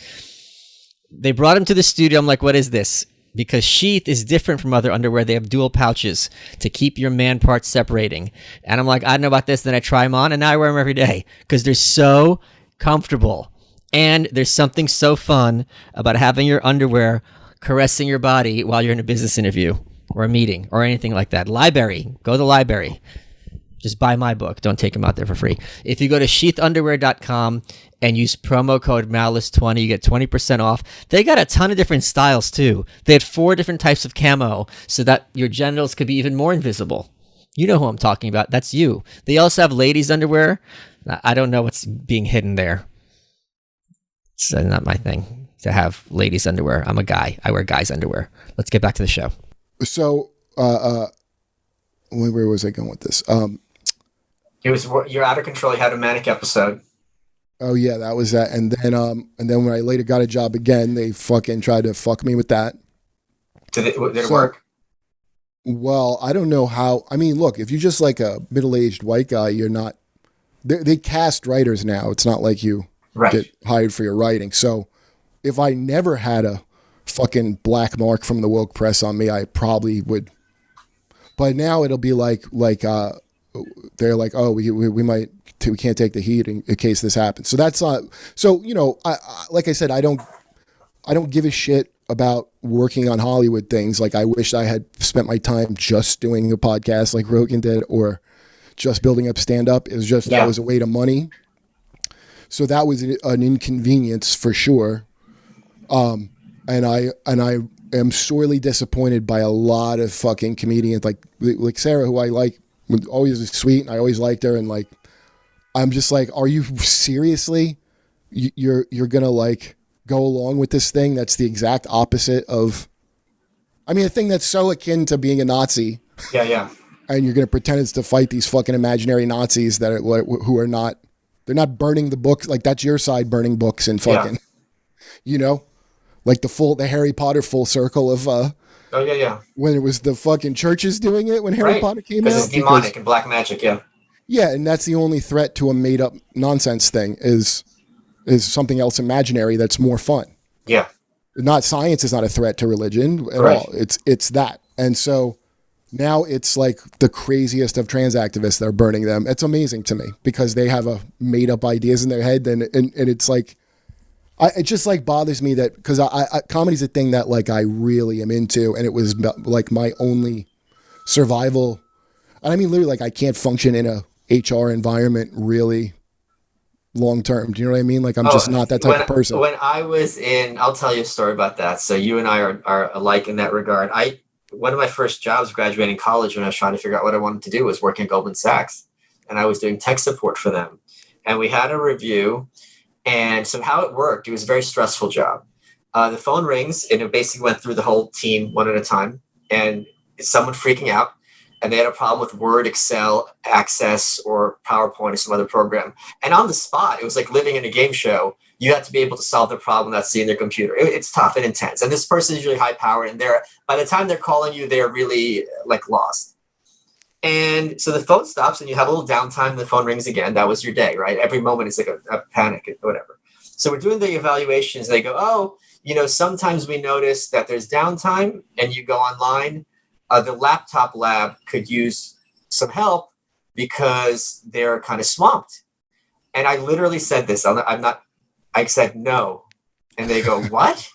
They brought them to the studio. I'm like, what is this? Because Sheath is different from other underwear. They have dual pouches to keep your man parts separating. And I'm like, I don't know about this. Then I try them on, and now I wear them every day because they're so comfortable. And there's something so fun about having your underwear caressing your body while you're in a business interview or a meeting or anything like that. Library. Go to the library. Just buy my book. Don't take them out there for free. If you go to sheathunderwear.com and use promo code Malice20, you get 20% off. They got a ton of different styles, too. They had 4 different types of camo so that your genitals could be even more invisible. You know who I'm talking about. That's you. They also have ladies' underwear. I don't know what's being hidden there. It's not my thing to have ladies' underwear. I'm a guy. I wear guys' underwear. Let's get back to the show. So, where was I going with this? You're out of control. You had a manic episode. Oh yeah, that was that. And then when I later got a job again, they fucking tried to fuck me with that. Did it work? Well, I don't know how. I mean, look, if you're just like a middle-aged white guy, you're not. They cast writers now. It's not like you get hired for your writing. So, if I never had a fucking black mark from the woke press on me, I probably would. But now it'll be like they're like, oh, we can't take the heat in case this happens. So that's not. So I like I said, I don't give a shit about working on Hollywood things. Like I wish I had spent my time just doing a podcast like Rogan did, or just building up stand up. It was just that was a way to money. So that was an inconvenience for sure. And I am sorely disappointed by a lot of fucking comedians like Sarah, who I like. Always sweet, and I always liked her, and like I'm just like, are you seriously you're gonna like go along with this thing that's the exact opposite of, I mean, a thing that's so akin to being a Nazi, and you're gonna pretend it's to fight these fucking imaginary Nazis that who are not, they're not burning the books, like that's your side burning books and fucking like the Harry Potter full circle of when it was the fucking churches doing it when Harry Potter came out. Because it's demonic and black magic, Yeah, and that's the only threat to a made-up nonsense thing is something else imaginary that's more fun. Yeah. Not science is not a threat to religion at all. It's that. And so now it's like the craziest of trans activists that are burning them. It's amazing to me because they have a made-up ideas in their head, and it's like, it just like bothers me that because comedy's a thing that like I really am into, and it was like my only survival. And I mean, literally, like I can't function in a HR environment really long term. Do you know what I mean? Like I'm just not that type of person. When I was I'll tell you a story about that. So you and I are alike in that regard. One of my first jobs graduating college when I was trying to figure out what I wanted to do was working at Goldman Sachs, and I was doing tech support for them. And we had a review, and so how it worked, it was a very stressful job. The phone rings, and it basically went through the whole team one at a time, and someone freaking out, and they had a problem with Word, Excel, Access, or PowerPoint or some other program. And on the spot, it was like living in a game show. You have to be able to solve the problem that's in their computer. It's tough and intense. And this person is usually high powered, and by the time they're calling you, they're really like lost. And so the phone stops, and you have a little downtime, and the phone rings again. That was your day, right? Every moment is like a panic or whatever. So we're doing the evaluations. They go, oh, sometimes we notice that there's downtime, and you go online. The laptop lab could use some help because they're kind of swamped. And I literally said this. I said no. And they go, what?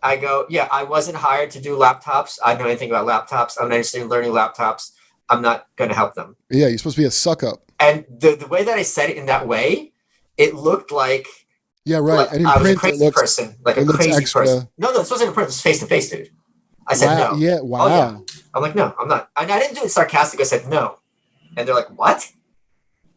I go, yeah, I wasn't hired to do laptops. I don't know anything about laptops. I'm not interested in learning laptops. I'm not going to help them. Yeah, you're supposed to be a suck up. And the way that I said it in that way, it looked like, yeah, right. Like and in I was print, a crazy person, like a crazy extra. person. No, this wasn't in print. It was face to face, dude. I said no. Yeah, wow. Oh, yeah. I'm like, no, I'm not. I didn't do it sarcastic. I said no. And they're like, what?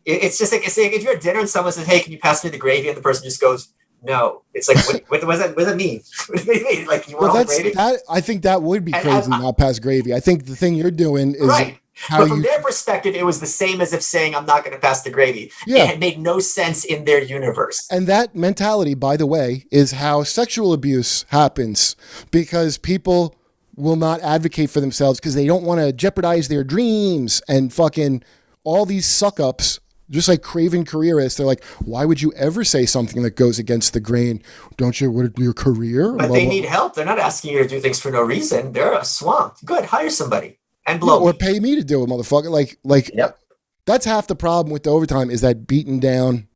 It's just like, it's like if you're at dinner and someone says, hey, can you pass me the gravy? And the person just goes, no. It's like, what does that mean? What do you mean? Like, you want all gravy? I think that would be crazy, not pass gravy. I think the thing you're doing is right. But from their perspective, it was the same as if saying, I'm not going to pass the gravy. Yeah. It made no sense in their universe. And that mentality, by the way, is how sexual abuse happens, because people will not advocate for themselves because they don't want to jeopardize their dreams, and fucking all these suck-ups, just like craven careerists. They're like, why would you ever say something that goes against the grain? Don't you want your career? But they need help. They're not asking you to do things for no reason. They're swamped. Good. Hire somebody. And blow or pay me to do it, motherfucker. Like yep. That's half the problem with the overtime, is that beaten down.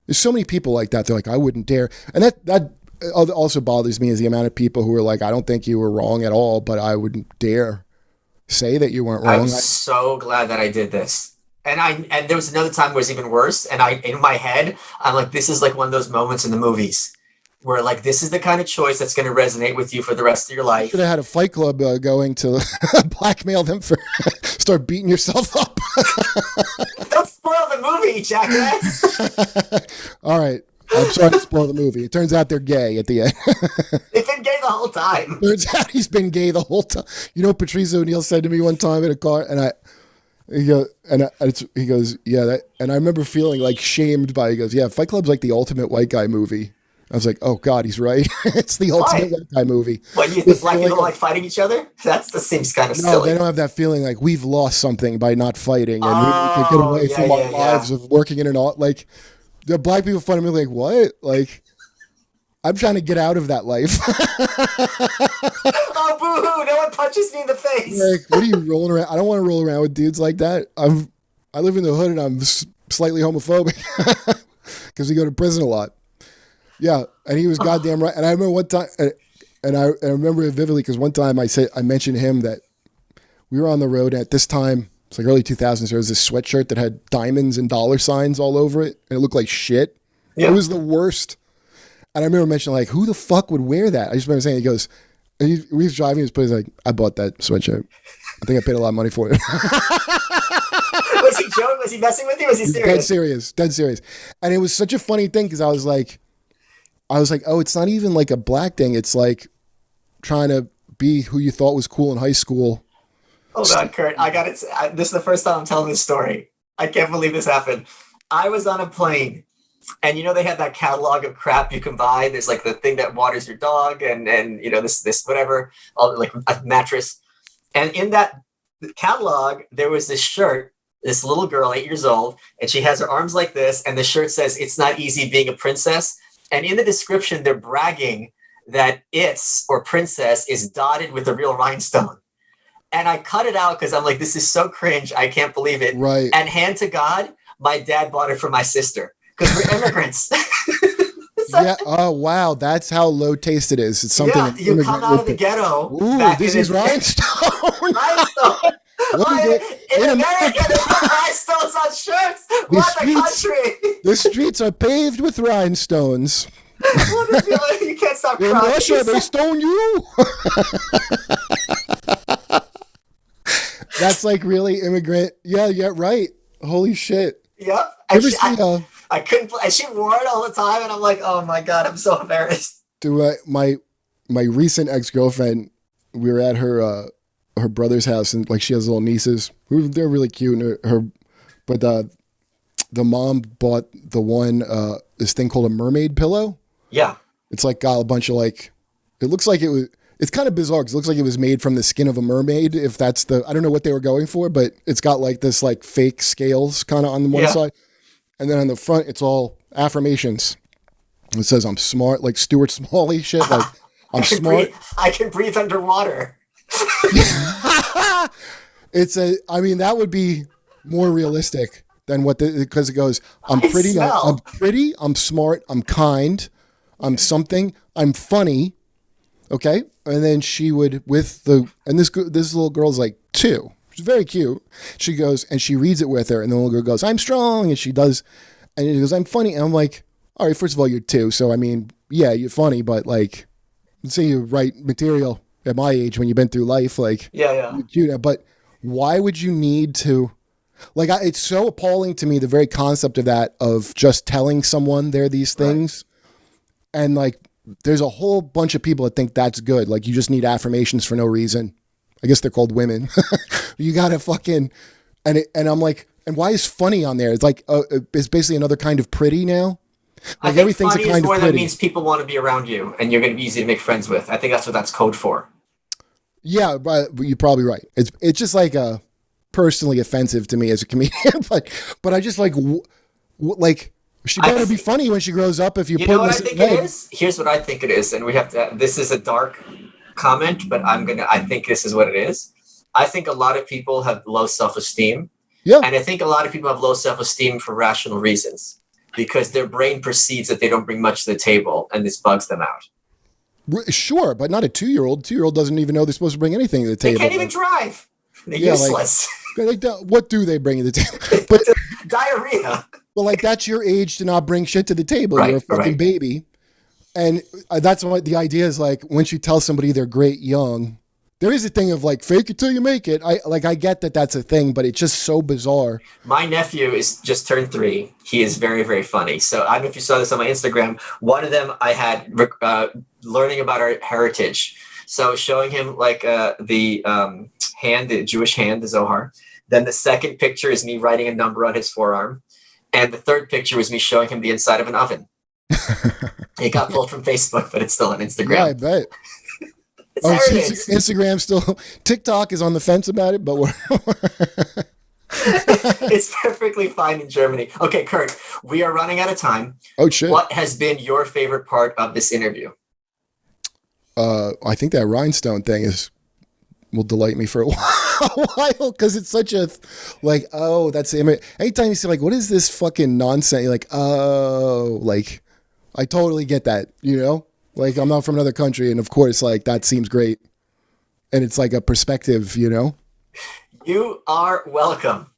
There's so many people like that. They're like, I wouldn't dare. And that also bothers me, is the amount of people who are like, I don't think you were wrong at all, but I wouldn't dare say that you weren't wrong. I'm so glad that I did this. And there was another time where it was even worse. And in my head, I'm like, this is like one of those moments in the movies where like, this is the kind of choice that's going to resonate with you for the rest of your life. You should have had a fight club going to blackmail them for start beating yourself up. Don't spoil the movie, jackass. All right. I'm sorry to spoil the movie. It turns out they're gay at the end. They've been gay the whole time. Turns out he's been gay the whole time. You know, Patrice O'Neill said to me one time in a car, and he goes, yeah, and I remember feeling like shamed by, he goes, yeah, Fight Club's like the ultimate white guy movie. I was like, oh God, he's right. It's the ultimate white guy movie. What, you think black people like fighting each other? That seems kind of silly. No, they don't have that feeling like we've lost something by not fighting, and we could get away from our lives of working in an like. The black people find me like, what? Like, I'm trying to get out of that life. Oh, boo-hoo, no one punches me in the face. Like, what are you rolling around? I don't want to roll around with dudes like that. I live in the hood, and I'm slightly homophobic because we go to prison a lot. Yeah, and he was goddamn right. And I remember one time, and I remember it vividly because one time I mentioned to him that we were on the road at this time. It's like early 2000s. There was this sweatshirt that had diamonds and dollar signs all over it, and it looked like shit. Yeah. It was the worst. And I remember mentioning, like, who the fuck would wear that? I just remember saying, he goes, we was driving his place, like, I bought that sweatshirt. I think I paid a lot of money for it. Was he joking? Was he messing with you? Was he serious? Dead serious. And it was such a funny thing because I was like, oh, it's not even like a black thing. It's like trying to be who you thought was cool in high school. Hold on, Kurt. I got it. This is the first time I'm telling this story. I can't believe this happened. I was on a plane, and they had that catalog of crap you can buy. There's like the thing that waters your dog, and this whatever, all like a mattress. And in that catalog, there was this shirt. This little girl, 8 years old, and she has her arms like this, and the shirt says, "It's not easy being a princess." And in the description, they're bragging that "it's" or princess is dotted with a real rhinestone. And I cut it out because I'm like, this is so cringe. I can't believe it. Right. And hand to God, my dad bought it for my sister because we're immigrants. Yeah. Oh, wow. That's how low taste it is. It's something. Yeah, you come out of the ghetto. Ooh, this is rhinestone. Rhinestone. In America, they put rhinestones on shirts. What a country. The streets are paved with rhinestones. You can't stop In crying. Russia, they stone you. That's like really immigrant. Yeah, right. Holy shit. Yep. Ever see, I couldn't. And she wore it all the time, and I'm like, oh my god, I'm so embarrassed. my recent ex-girlfriend, we were at her brother's house, and like she has little nieces. They're really cute. And but the mom bought this thing called a mermaid pillow. Yeah. It's like got a bunch of like. It looks like it was. It's kind of bizarre because it looks like it was made from the skin of a mermaid. If that's I don't know what they were going for, but it's got like this like fake scales kind of on one side. And then on the front, it's all affirmations. It says, I'm smart, like Stuart Smalley shit. Like, I'm smart. I can breathe underwater. I mean, that would be more realistic than because it goes, I'm pretty, I'm smart, I'm kind, I'm something, I'm funny. Okay. And then she would, and this little girl's like 2. She's very cute. She goes, and she reads it with her, and the little girl goes, I'm strong, and she does, and she goes, I'm funny. And I'm like, all right, first of all, you're 2, so I mean, yeah, you're funny, but like, let's say you write material at my age when you've been through life, like, yeah. But why would you need to, like, it's so appalling to me, the very concept of that, of just telling someone they're these things, right. And like, there's a whole bunch of people that think that's good. Like, you just need affirmations for no reason. I guess they're called women. You gotta fucking, and I'm like, and why is funny on there? It's like, it's basically another kind of pretty now. Like, I think everything's funny a kind is more of that pretty. means people want to be around you, and you're going to be easy to make friends with. I think that's what that's code for. Yeah, but you're probably right. It's just like personally offensive to me as a comedian, but I just like like she better be funny when she grows up. If you know what I think it is? Here's what I think it is, and we have to. This is a dark comment, but I think this is what it is. I think a lot of people have low self-esteem. Yeah. And I think a lot of people have low self-esteem for rational reasons, because their brain perceives that they don't bring much to the table, and this bugs them out. Sure, but not a 2-year-old. 2-year-old doesn't even know they're supposed to bring anything to the table. They can't even drive. They're useless. What do they bring to the table? But diarrhea. Well, like, that's your age to not bring shit to the table. Right, you're a fucking baby. And that's what the idea is. Like, once you tell somebody they're great young, there is a thing of like, fake it till you make it. I get that that's a thing, but it's just so bizarre. My nephew is just turned 3. He is very, very funny. So I don't know if you saw this on my Instagram. One of them I had learning about our heritage. So showing him like the hand, the Jewish hand, the Zohar. Then the second picture is me writing a number on his forearm. And the third picture was me showing him the inside of an oven. It got pulled from Facebook, but it's still on Instagram. Yeah, I bet. Instagram still. TikTok is on the fence about it, but it's perfectly fine in Germany. Okay, Kurt, we are running out of time. Oh shit! What has been your favorite part of this interview? I think that rhinestone thing will delight me for a while because it's such a like, oh, that's the image. Anytime you see like, what is this fucking nonsense? You're like, oh, like, I totally get that, you know? Like, I'm not from another country, and of course, like, that seems great. And it's like a perspective, you know? You are welcome.